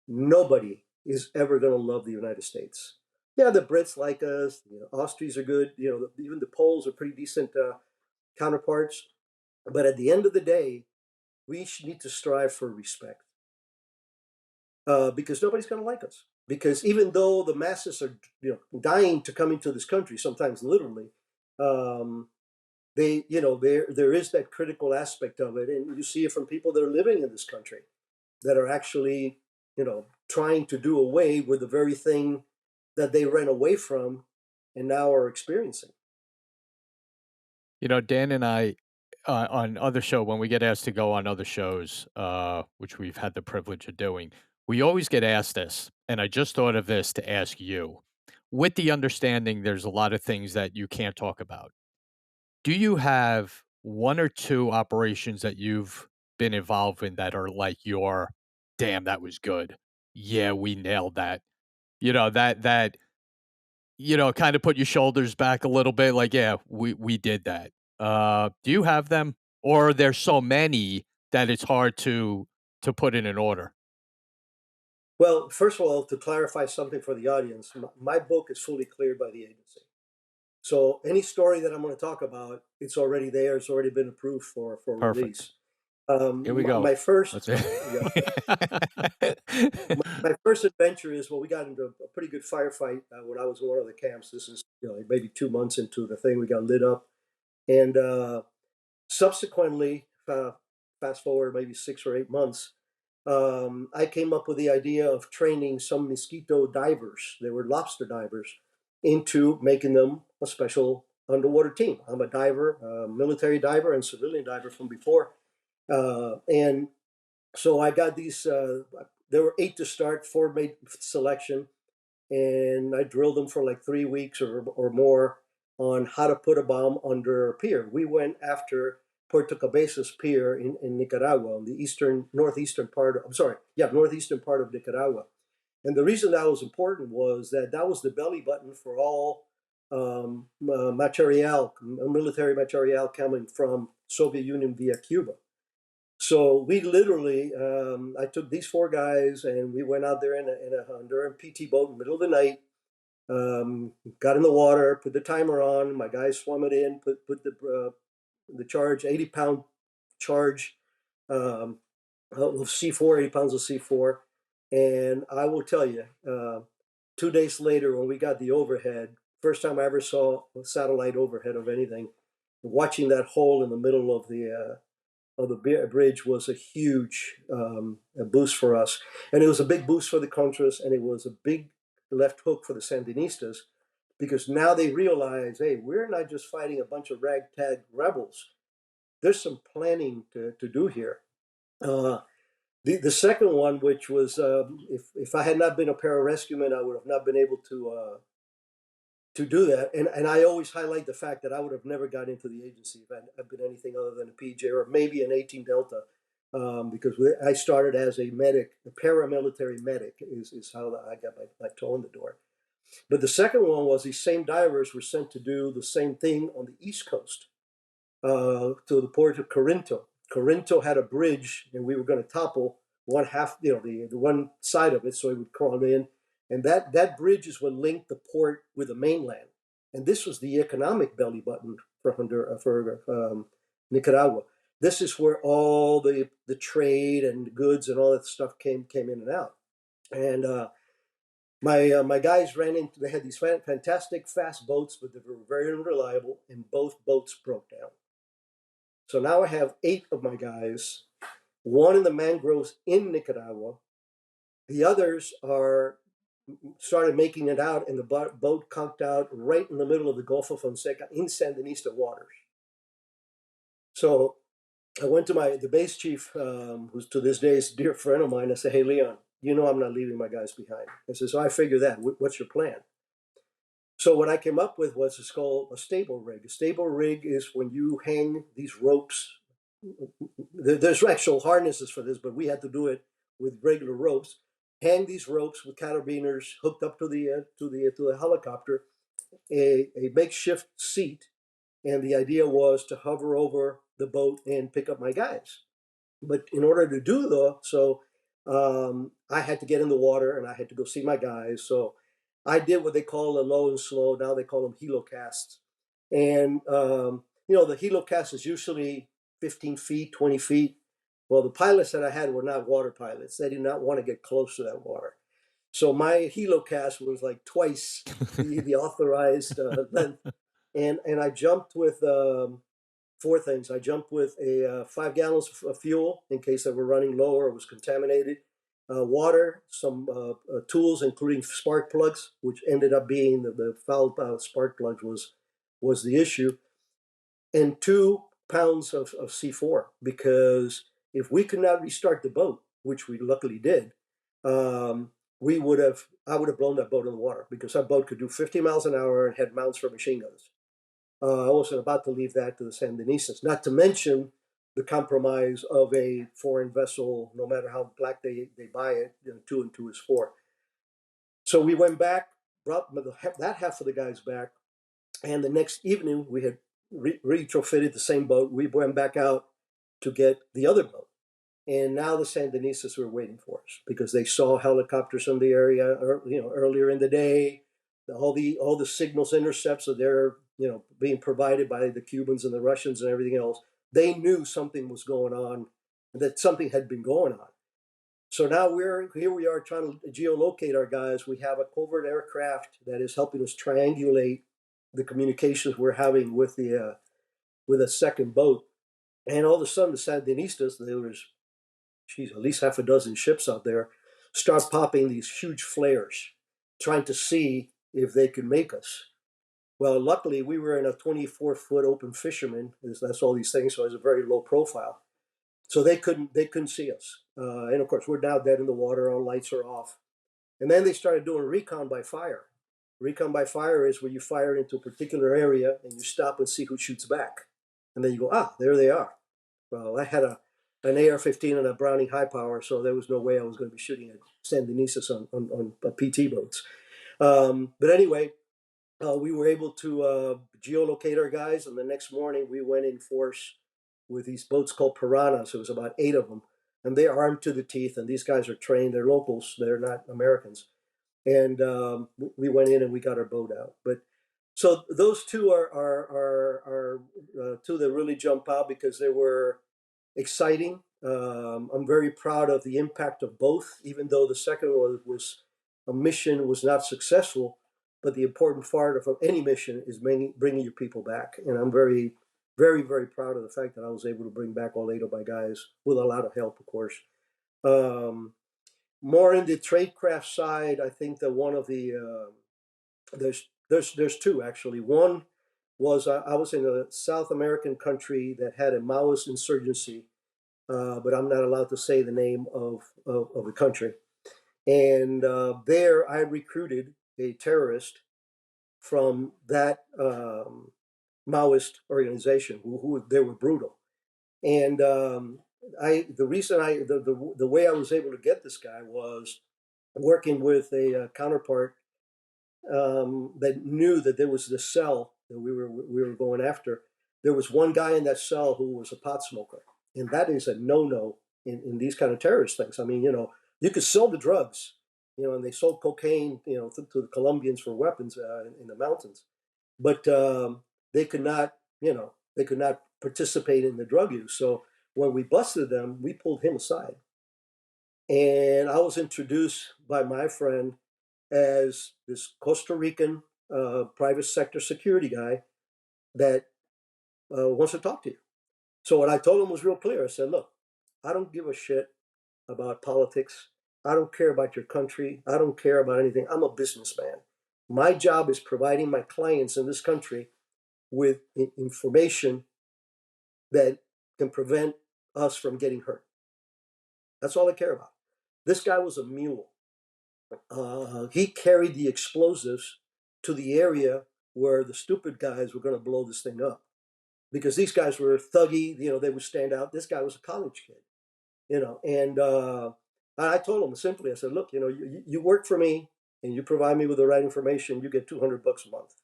Nobody is ever going to love the United States. Yeah, the Brits like us. Austrians are good. Even the Poles are pretty decent counterparts. But at the end of the day, we need to strive for respect because nobody's going to like us. Because even though the masses are dying to come into this country, sometimes literally, um, there is that critical aspect of it, and you see it from people that are living in this country that are actually trying to do away with the very thing that they ran away from and now are experiencing. Dan and I, on other show when we get asked to go on other shows, which we've had the privilege of doing, we always get asked this, and I just thought of this to ask you, with the understanding there's a lot of things that you can't talk about. Do you have 1 or 2 operations that you've been involved in that are like your, "Damn, that was good. Yeah, we nailed that." Kinda put your shoulders back a little bit, like, "Yeah, we did that." Do you have them? Or there's so many that it's hard to put in an order? Well, first of all, to clarify something for the audience, my book is fully cleared by the agency. So any story that I'm going to talk about, it's already there. It's already been approved for Perfect. release. Here we My go. first, Let's it. yeah, my first adventure is, well, we got into a pretty good firefight when I was in one of the camps. This is maybe 2 months into the thing. We got lit up, and subsequently, fast forward maybe 6 or 8 months, I came up with the idea of training some mosquito divers. They were lobster divers into making them a special underwater team. I'm a diver, military diver, and civilian diver from before, and so I got these. There were 8 to start, 4 made selection, and I drilled them for like 3 weeks or more on how to put a bomb under a pier. We went after Puerto Cabezas Pier in Nicaragua, on the northeastern part. I'm sorry, yeah, northeastern part of Nicaragua. And the reason that was important was that was the belly button for all military material coming from Soviet Union via Cuba. So we literally, I took these 4 guys and we went out there in a Honduran PT boat in the middle of the night. Got in the water, put the timer on. My guys swam it in, put the charge, 80-pound charge um, of C4, 80 pounds of C4. And I will tell you, 2 days later, when we got the overhead, first time I ever saw a satellite overhead of anything, watching that hole in the middle of the bridge was a huge a boost for us. And it was a big boost for the Contras, and it was a big left hook for the Sandinistas, because now they realize, hey, we're not just fighting a bunch of ragtag rebels. There's some planning to do here. Uh, the second one, which was if I had not been a pararescueman, I would have not been able to do that. And I always highlight the fact that I would have never got into the agency if I'd been anything other than a PJ or maybe an 18 Delta, because I started as a medic, a paramilitary medic is how I got my toe in the door. But the second one was these same divers were sent to do the same thing on the East Coast, to the port of Corinto. Corinto had a bridge, and we were going to topple one half, the one side of it, so it would crawl in. And that bridge is what linked the port with the mainland. And this was the economic belly button for Nicaragua. This is where all the trade and goods and all that stuff came in and out. And my guys ran into. They had these fantastic fast boats, but they were very unreliable, and both boats broke down. So now I have 8 of my guys, one in the mangroves in Nicaragua. The others are started making it out, and the boat conked out right in the middle of the Gulf of Fonseca in Sandinista waters. So I went to the base chief, who's to this day is a dear friend of mine. I said, hey, Leon, you know I'm not leaving my guys behind. I said, so I figure that. What's your plan? So what I came up with was it's called a stable rig. A stable rig is when you hang these ropes. There's actual harnesses for this, but we had to do it with regular ropes. Hang these ropes with carabiners hooked up to the helicopter, a makeshift seat, and the idea was to hover over the boat and pick up my guys. But in order to do I had to get in the water and I had to go see my guys. So I did what they call a low and slow. Now they call them helocasts. And, the helocast is usually 15 feet, 20 feet. Well, the pilots that I had were not water pilots. They did not want to get close to that water. So my helocast was like twice the authorized length. And I jumped with 4 things. I jumped with 5 gallons of fuel in case they were running low or it was contaminated, water, some tools, including spark plugs, which ended up being the foul spark plugs was the issue, and 2 pounds of C4, because if we could not restart the boat, which we luckily did, I would have blown that boat in the water, because that boat could do 50 miles an hour and had mounts for machine guns. I wasn't about to leave that to the Sandinistas, not to mention the compromise of a foreign vessel, no matter how black they buy it, 2 and 2 is 4. So we went back, brought that half of the guys back, and the next evening we had retrofitted the same boat. We went back out to get the other boat. And now the Sandinistas were waiting for us because they saw helicopters in the area, earlier in the day. All the signals intercepts that they're being provided by the Cubans and the Russians and everything else. They knew something was going on, that something had been going on. So now here we are trying to geolocate our guys. We have a covert aircraft that is helping us triangulate the communications we're having with a second boat. And all of a sudden, the Sandinistas, there was, at least half a dozen ships out there, start popping these huge flares, trying to see if they could make us. Well, luckily, we were in a 24-foot open fisherman. That's all these things, so it's a very low profile. So they couldn't see us. And of course, we're now dead in the water. All lights are off. And then they started doing recon by fire. Recon by fire is where you fire into a particular area and you stop and see who shoots back. And then you go, there they are. Well, I had an AR-15 and a Browning high power, so there was no way I was going to be shooting at Sandinistas on PT boats. But anyway, we were able to geolocate our guys, and the next morning we went in force with these boats called Piranhas. It was about 8 of them, and they're armed to the teeth, and these guys are trained. They're locals. They're not Americans. and we went in and we got our boat out. But so those two are two that really jump out because they were exciting. I'm very proud of the impact of both, even though the second one was a mission was not successful. But the important part of any mission is bringing your people back, and I'm very, very, very proud of the fact that I was able to bring back all 8 of my guys with a lot of help, of course. Um, More in the tradecraft side, I think that one of the there's two actually. One was I was in a South American country that had a Maoist insurgency, but I'm not allowed to say the name of the country. And there, I recruited a terrorist from that Maoist organization who they were brutal. And the reason the way I was able to get this guy was working with a counterpart that knew that there was this cell that we were going after. There was one guy in that cell who was a pot smoker, and that is a no-no in these kind of terrorist things. I mean, you could sell the drugs, and they sold cocaine, to the Colombians for weapons in the mountains, but they could not participate in the drug use. So when we busted them, we pulled him aside, and I was introduced by my friend as this Costa Rican private sector security guy that wants to talk to you. So what I told him was real clear. I said, look, I don't give a shit about politics. I don't care about your country. I don't care about anything. I'm a businessman. My job is providing my clients in this country with information that can prevent us from getting hurt. That's all I care about. This guy was a mule. He carried the explosives to the area where the stupid guys were going to blow this thing up because these guys were thuggy. They would stand out. This guy was a college kid. And I told him simply, I said, look, you work for me and you provide me with the right information, you get $200 a month.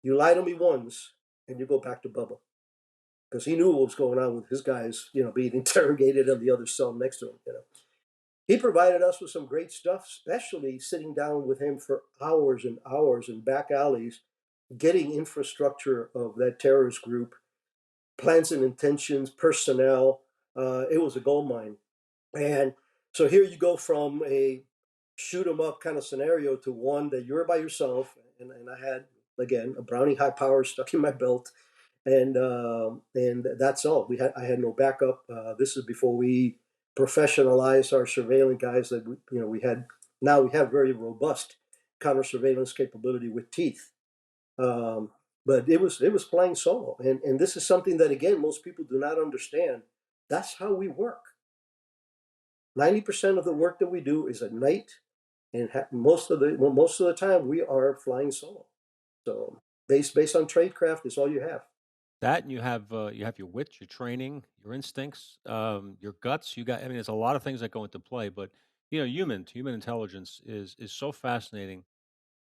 You lie to me once and you go back to Bubba, because he knew what was going on with his guys, being interrogated in the other cell next to him. He provided us with some great stuff, especially sitting down with him for hours and hours in back alleys, getting infrastructure of that terrorist group, plans and intentions, personnel. It was a gold mine. And so here you go from a shoot 'em up kind of scenario to one that you're by yourself. And I had, again, a Browning high power stuck in my belt. And that's all. I had no backup. This is before we professionalized our surveillance guys that we had. Now we have very robust counter surveillance capability with teeth. Um, but it was flying solo, and this is something that again most people do not understand. That's how we work. 90% of the work that we do is at night, and most of the time we are flying solo. So based on tradecraft is all you have. That and you have your wit, your training, your instincts, your guts. I mean, there's a lot of things that go into play, but human intelligence is so fascinating.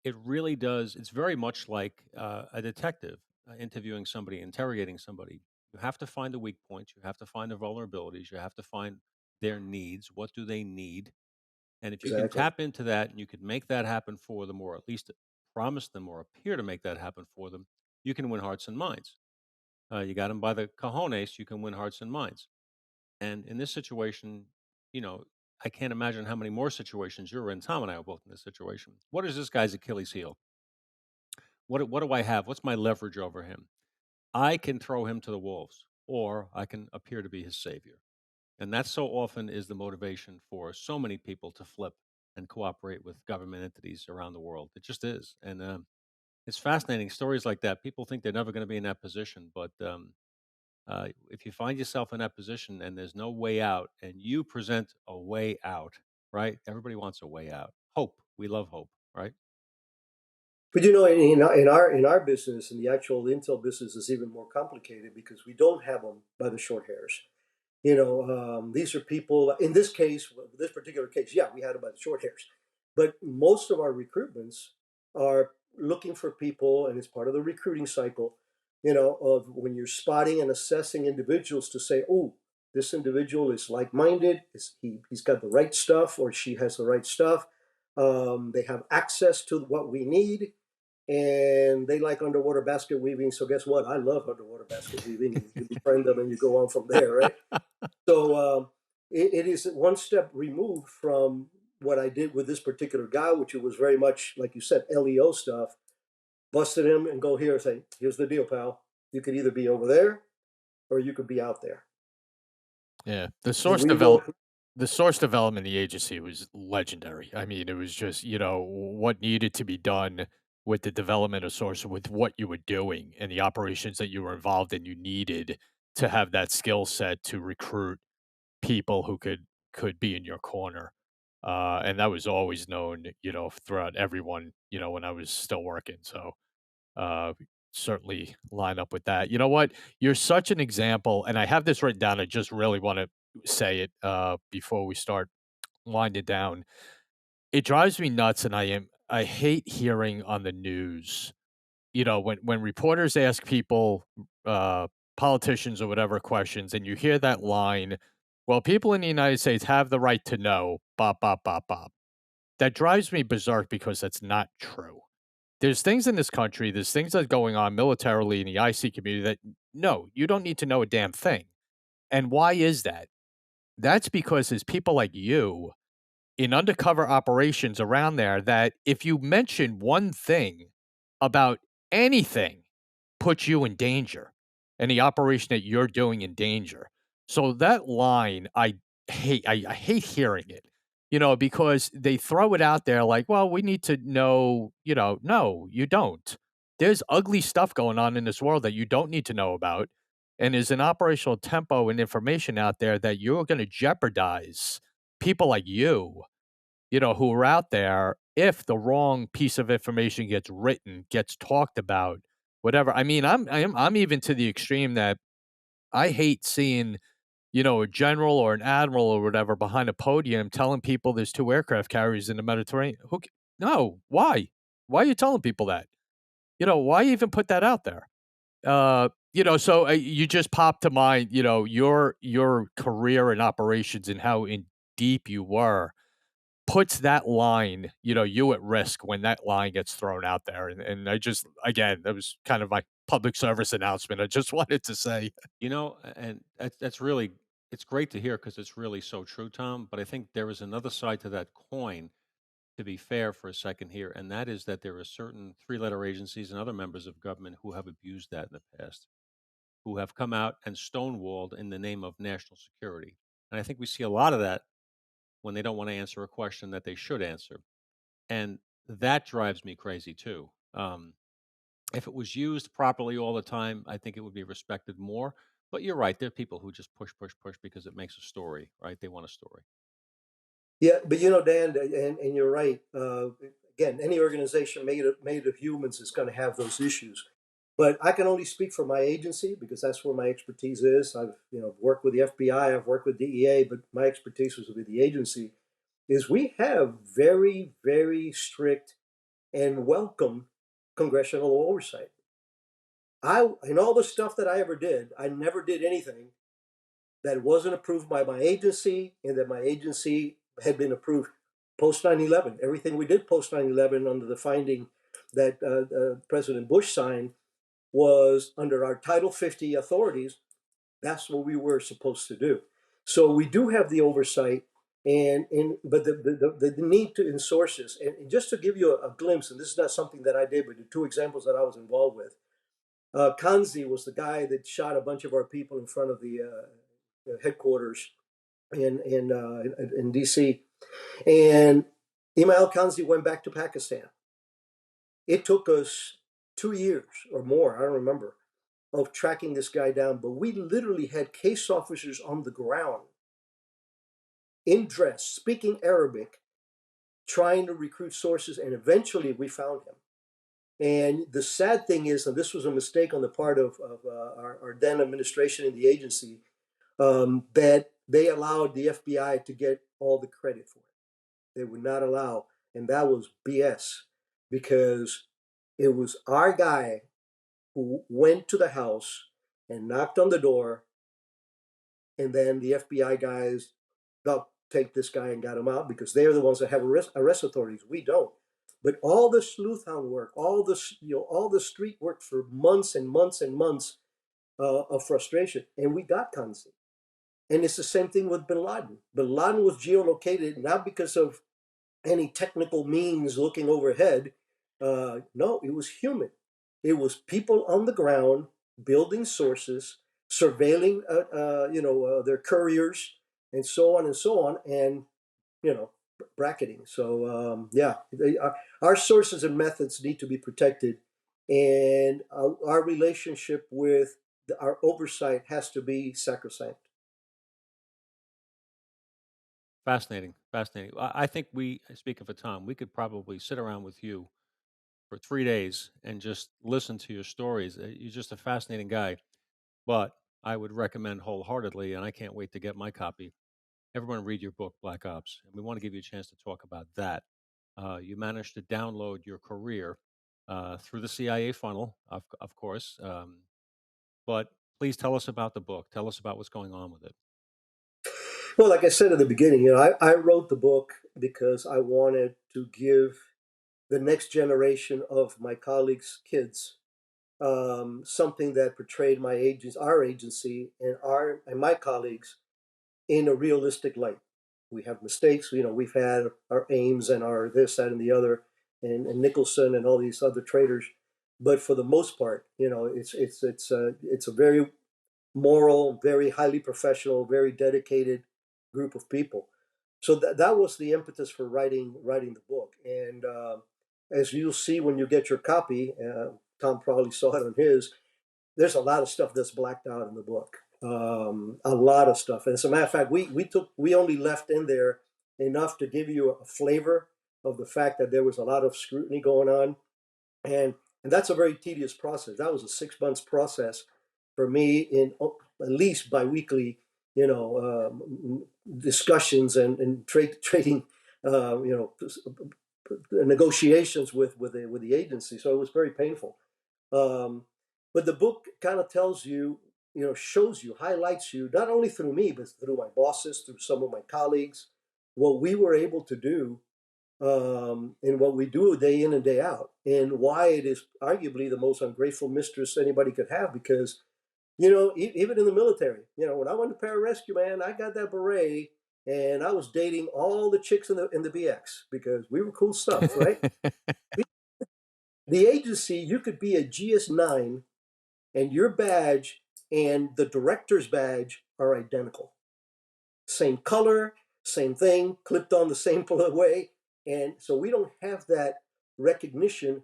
It really does. It's very much like a detective interviewing somebody, interrogating somebody. You have to find the weak points. You have to find the vulnerabilities. You have to find their needs. What do they need? And if you can Exactly. tap into that and you can make that happen for them, or at least promise them or appear to make that happen for them, you can win hearts and minds. You got them by the cojones, you can win hearts and minds. And in this situation, you know, I can't imagine how many more situations you're in. Tom and I are both in this situation. What is this guy's Achilles heel? What do I have? What's my leverage over him? I can throw him to the wolves, or I can appear to be his savior. And that so often is the motivation for so many people to flip and cooperate with government entities around the world. It just is. And it's fascinating stories like that. People think they're never going to be in that position, but if you find yourself in that position and there's no way out, and you present a way out, right? Everybody wants a way out. Hope. We love hope, right? But in our business, in the actual Intel business, is even more complicated because we don't have them by the short hairs. These are people. In this case, this particular case, yeah, we had them by the short hairs. But most of our recruitments are looking for people, and it's part of the recruiting cycle. Of when you're spotting and assessing individuals to say, oh, this individual is like-minded. He's got the right stuff, or she has the right stuff. They have access to what we need, and they like underwater basket weaving. So guess what? I love underwater basket weaving, and you befriend them, and you go on from there, right? So it is one step removed from what I did with this particular guy, which it was very much like you said, LEO stuff. Busted him and go here and say, "Here's the deal, pal. You could either be over there or you could be out there." Yeah, And when you go, the source development in the agency was legendary. I mean, it was just, what needed to be done with the development of source with what you were doing and the operations that you were involved in, you needed to have that skill set to recruit people who could be in your corner. And that was always known, throughout everyone, when I was still working. So uh, certainly line up with that. You know what? You're such an example, and I have this written down. I just really want to say it before we start winding down. It drives me nuts, and I hate hearing on the news. When reporters ask people, uh, politicians or whatever questions, and you hear that line, "Well, people in the United States have the right to know." Bop bop bop bop. That drives me berserk because that's not true. There's things in this country, there's things that are going on militarily in the IC community that no, you don't need to know a damn thing. And why is that? That's because there's people like you in undercover operations around there that if you mention one thing about anything, puts you in danger and the operation that you're doing in danger. So that line, I hate hearing it, because they throw it out there like, well, we need to know, no, you don't. There's ugly stuff going on in this world that you don't need to know about. And there's an operational tempo and information out there that you're going to jeopardize people like you, who are out there if the wrong piece of information gets written, gets talked about, whatever. I mean, I'm even to the extreme that I hate seeing, a general or an admiral or whatever behind a podium telling people there's 2 aircraft carriers in the Mediterranean. No, why? Why are you telling people that? Why even put that out there? So you just popped to mind, your career and operations and how in deep you were puts that line, you at risk when that line gets thrown out there. And I just, again, that was kind of my public service announcement. I just wanted to say, And that's really, it's great to hear because it's really so true, Tom. But I think there is another side to that coin, to be fair for a second here, and that is that there are certain three-letter agencies and other members of government who have abused that in the past, who have come out and stonewalled in the name of national security. And I think we see a lot of that when they don't want to answer a question that they should answer. And that drives me crazy too. If it was used properly all the time, I think it would be respected more. But you're right. There are people who just push, push, push because it makes a story, right? They want a story. yeah, but Dan, and you're right. Again, any organization made of humans is going to have those issues. But I can only speak for my agency because that's where my expertise is. I've worked with the FBI, I've worked with DEA, but my expertise was with the agency. Is we have very, very strict and welcome congressional oversight. In all the stuff that I ever did, I never did anything that wasn't approved by my agency and that my agency had been approved post 9/11. Everything we did post 9/11 under the finding that President Bush signed was under our Title 50 authorities. That's what we were supposed to do. So we do have the oversight, but the need to in sources, and just to give you a glimpse, and this is not something that I did, but the 2 examples that I was involved with. Kanzi was the guy that shot a bunch of our people in front of the headquarters in DC, and Ismail Kanzi went back to Pakistan. It took us 2 years or more, I don't remember, of tracking this guy down, but we literally had case officers on the ground in dress, speaking Arabic, trying to recruit sources, and eventually we found him. And the sad thing is, and this was a mistake on the part of our then administration in the agency, that they allowed the FBI to get all the credit for it. They would not allow, and that was BS because it was our guy who went to the house and knocked on the door, and then the FBI guys, the take this guy and got him out because they're the ones that have arrest authorities. We don't. But all the sleuth hound work, all the street work for months and months and months of frustration, and we got Kanzi. And it's the same thing with Bin Laden. Bin Laden was geolocated not because of any technical means looking overhead. No, it was human. It was people on the ground building sources, surveilling, their couriers, and so on and so on, and bracketing. So our sources and methods need to be protected, and our relationship with our oversight has to be sacrosanct. Fascinating, fascinating. I think speaking for Tom, we could probably sit around with you for 3 days and just listen to your stories. You're just a fascinating guy. But I would recommend wholeheartedly, and I can't wait to get my copy. Everyone read your book, Black Ops, and we want to give you a chance to talk about that. You managed to download your career through the CIA funnel, of course. But please tell us about the book. Tell us about what's going on with it. Well, like I said at the beginning, I wrote the book because I wanted to give the next generation of my colleagues' kids something that portrayed our agency, and my colleagues in a realistic light. We have mistakes, we've had our Ames and our this, that, and the other, and Nicholson and all these other traitors, but for the most part, it's a very moral, very highly professional, very dedicated group of people. So that was the impetus for writing the book. And as you'll see when you get your copy, Tom probably saw it on his. There's a lot of stuff that's blacked out in the book. A lot of stuff. And as a matter of fact, we only left in there enough to give you a flavor of the fact that there was a lot of scrutiny going on, and that's a very tedious process. That was a 6 months process for me in at least biweekly, discussions and trading, negotiations with the agency. So it was very painful. But the book kind of tells you, shows you, highlights you, not only through me, but through my bosses, through some of my colleagues, what we were able to do, and what we do day in and day out, and why it is arguably the most ungrateful mistress anybody could have. Because, even in the military, when I went to pararescue, man, I got that beret, and I was dating all the chicks in the BX because we were cool stuff, right? The agency, you could be a GS9 and your badge and the director's badge are identical. Same color, same thing, clipped on the same way. And so we don't have that recognition.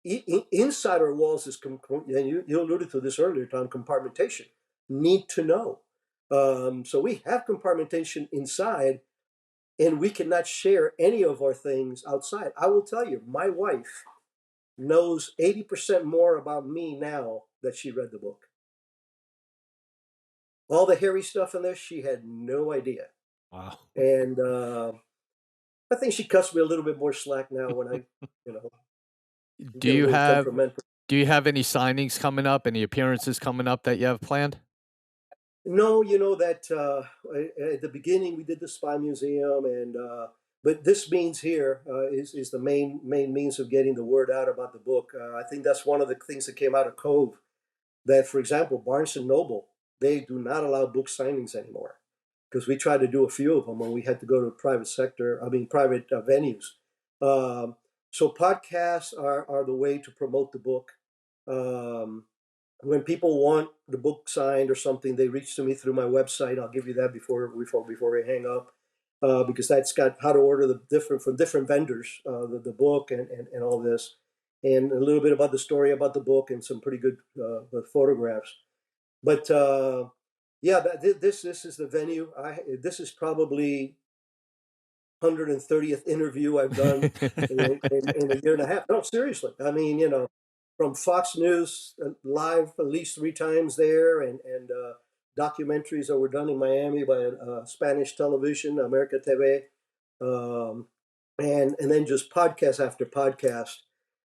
Inside our walls is, and you alluded to this earlier, Tom, compartmentation. Need to know. So we have compartmentation inside, and we cannot share any of our things outside. I will tell you, my wife knows 80% more about me now that she read the book. All the hairy stuff in there, she had no idea. Wow. And I think she cuts me a little bit more slack now when I, Do you have any signings coming up? Any appearances coming up that you have planned? No, that at the beginning we did the Spy Museum, and but this means here is the main means of getting the word out about the book. I think that's one of the things that came out of Cove. That, for example, Barnes and Noble, they do not allow book signings anymore, because we tried to do a few of them when we had to go to private venues. So podcasts are the way to promote the book. When people want the book signed or something, they reach to me through my website. I'll give you that before we hang up, because that's got how to order from different vendors, the book and all this, and a little bit about the story about the book and some pretty good photographs. But this is the venue. This is probably 130th interview I've done in a year and a half. No, seriously. I mean, from Fox News live at least 3 times there, and documentaries that were done in Miami by Spanish television, America TV, and then just podcast after podcast.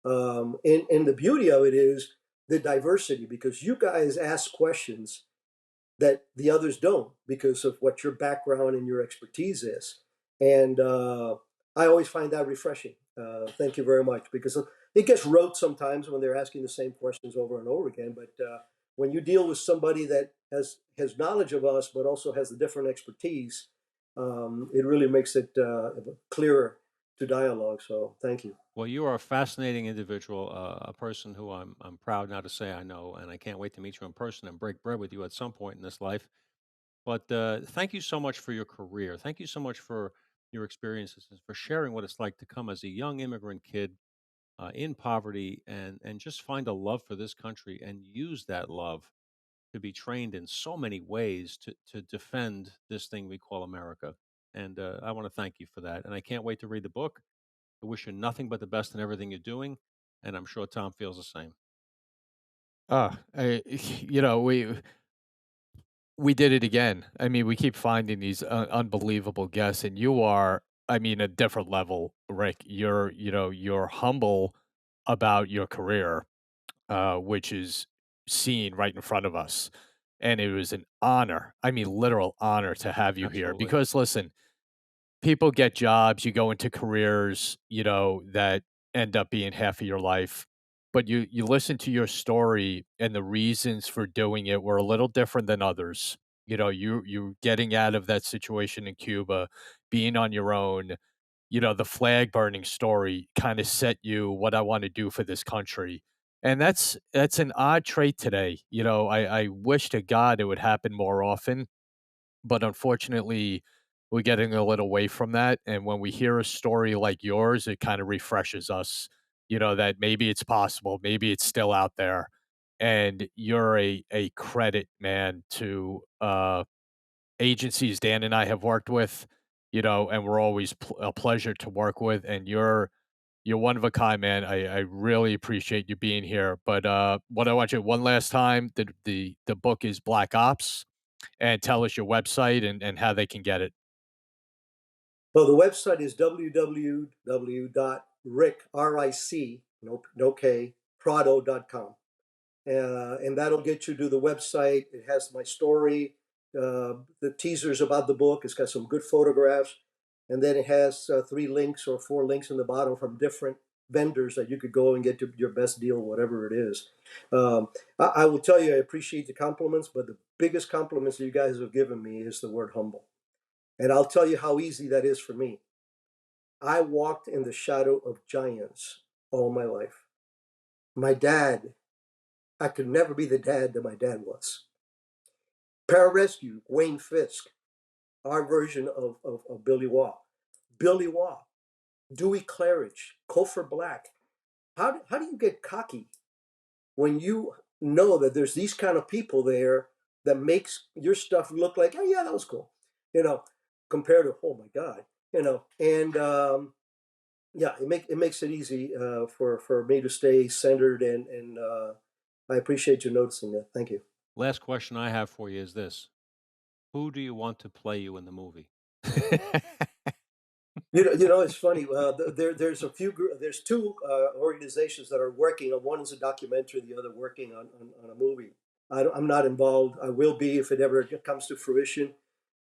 And the beauty of it is the diversity, because you guys ask questions that the others don't because of what your background and your expertise is. And I always find that refreshing. Thank you very much because it gets rote sometimes when they're asking the same questions over and over again. But when you deal with somebody that has knowledge of us but also has a different expertise, it really makes it clearer to dialogue. So thank you. Well, you are a fascinating individual, a person who I'm proud now to say I know, and I can't wait to meet you in person and break bread with you at some point in this life. But thank you so much for your career. Thank you so much for your experiences and for sharing what it's like to come as a young immigrant kid in poverty and just find a love for this country and use that love to be trained in so many ways to defend this thing we call America. And I want to thank you for that. And I can't wait to read the book. I wish you nothing but the best in everything you're doing, and I'm sure Tom feels the same. You know, we did it again. I mean, we keep finding these unbelievable guests, and you are, I mean, a different level, Rick. You're humble about your career, which is seen right in front of us, and it was an honor. I mean, literal honor to have you here. Absolutely. Because listen, people get jobs, you go into careers, that end up being half of your life. But you listen to your story and the reasons for doing it were a little different than others. You getting out of that situation in Cuba, being on your own, the flag burning story kind of set you what I want to do for this country. And that's an odd trait today. I wish to God it would happen more often, but unfortunately, we're getting a little away from that, and when we hear a story like yours, it kinda refreshes us, that maybe it's possible, maybe it's still out there, and you're a credit, man, to, agencies Dan and I have worked with, and we're always a pleasure to work with, and you're one of a kind, man. I really appreciate you being here, but, what I want you one last time, the book is Black Ops, and tell us your website and how they can get it. Well, the website is www.ric, R-I-C, no K, Prado.com. And that'll get you to the website. It has my story, the teasers about the book. It's got some good photographs. And then it has three links or four links in the bottom from different vendors that you could go and get your best deal, whatever it is. I will tell you, I appreciate the compliments, but the biggest compliments that you guys have given me is the word humble. And I'll tell you how easy that is for me. I walked in the shadow of giants all my life. My dad, I could never be the dad that my dad was. Pararescue, Wayne Fisk, our version of Billy Waugh. Billy Waugh, Dewey Claridge, Cofer Black. How do you get cocky when you know that there's these kind of people there that makes your stuff look like, oh yeah, that was cool, you know, compared to, oh my God, and yeah, it makes it easy for me to stay centered and I appreciate you noticing that. Thank you. Last question I have for you is this: who do you want to play you in the movie? It's funny. There's there's two organizations that are working on. One is a documentary, the other working on a movie. I'm not involved. I will be if it ever comes to fruition.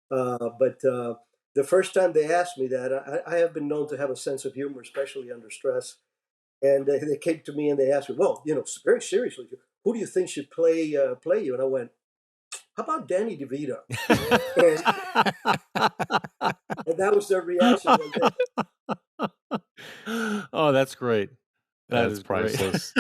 But the first time they asked me that, I have been known to have a sense of humor, especially under stress. And they came to me and they asked me, well, very seriously, who do you think should play you? And I went, how about Danny DeVito? And, and that was their reaction right there. Oh, that's great. That That's is great. priceless.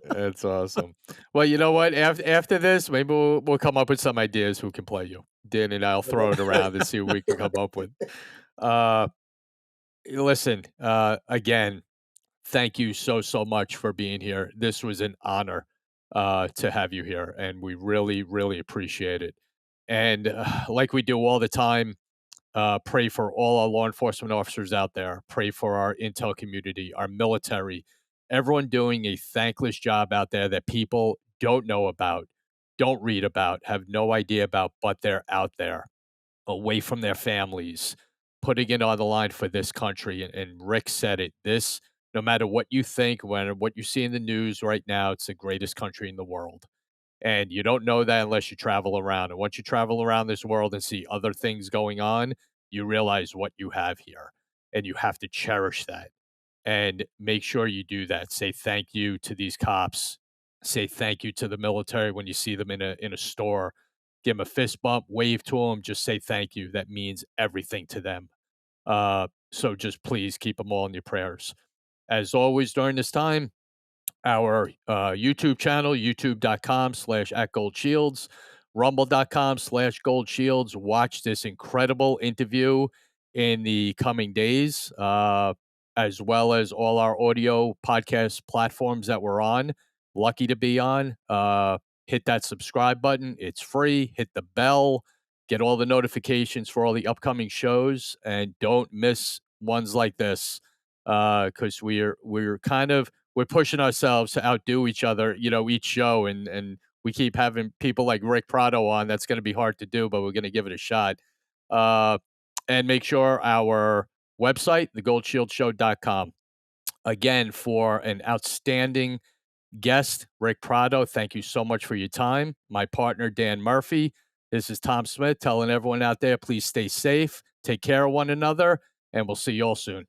That's awesome. Well, you know what? After this, maybe we'll come up with some ideas who can play you. Dan and I'll throw it around and see what we can come up with. Uh, Listen, again, thank you so much for being here. This was an honor to have you here, and we really appreciate it. And like we do all the time, pray for all our law enforcement officers out there. Pray for our intel community, our military, everyone doing a thankless job out there that people don't know about, don't read about, have no idea about, but they're out there away from their families, putting it on the line for this country. And Rick said it. This, no matter what you think, what you see in the news right now, it's the greatest country in the world. And you don't know that unless you travel around. And once you travel around this world and see other things going on, you realize what you have here. And you have to cherish that and make sure you do that. Say thank you to these cops. Say thank you to the military when you see them in a store. Give them a fist bump, wave to them, just say thank you. That means everything to them. So just please keep them all in your prayers. As always, during this time, our YouTube channel, youtube.com/@goldshields, rumble.com/goldshields. Watch this incredible interview in the coming days, as well as all our audio podcast platforms that we're on. Lucky to be on. Hit that subscribe button. It's free. Hit the bell. Get all the notifications for all the upcoming shows, and don't miss ones like this because we're kind of we're pushing ourselves to outdo each other, each show, and we keep having people like Ric Prado on. That's going to be hard to do, but we're going to give it a shot. Uh, and make sure our website, thegoldshieldshow.com. Again, for an outstanding guest, Ric Prado, thank you so much for your time. My partner, Dan Murphy. This is Tom Smith telling everyone out there, please stay safe, take care of one another, and we'll see you all soon.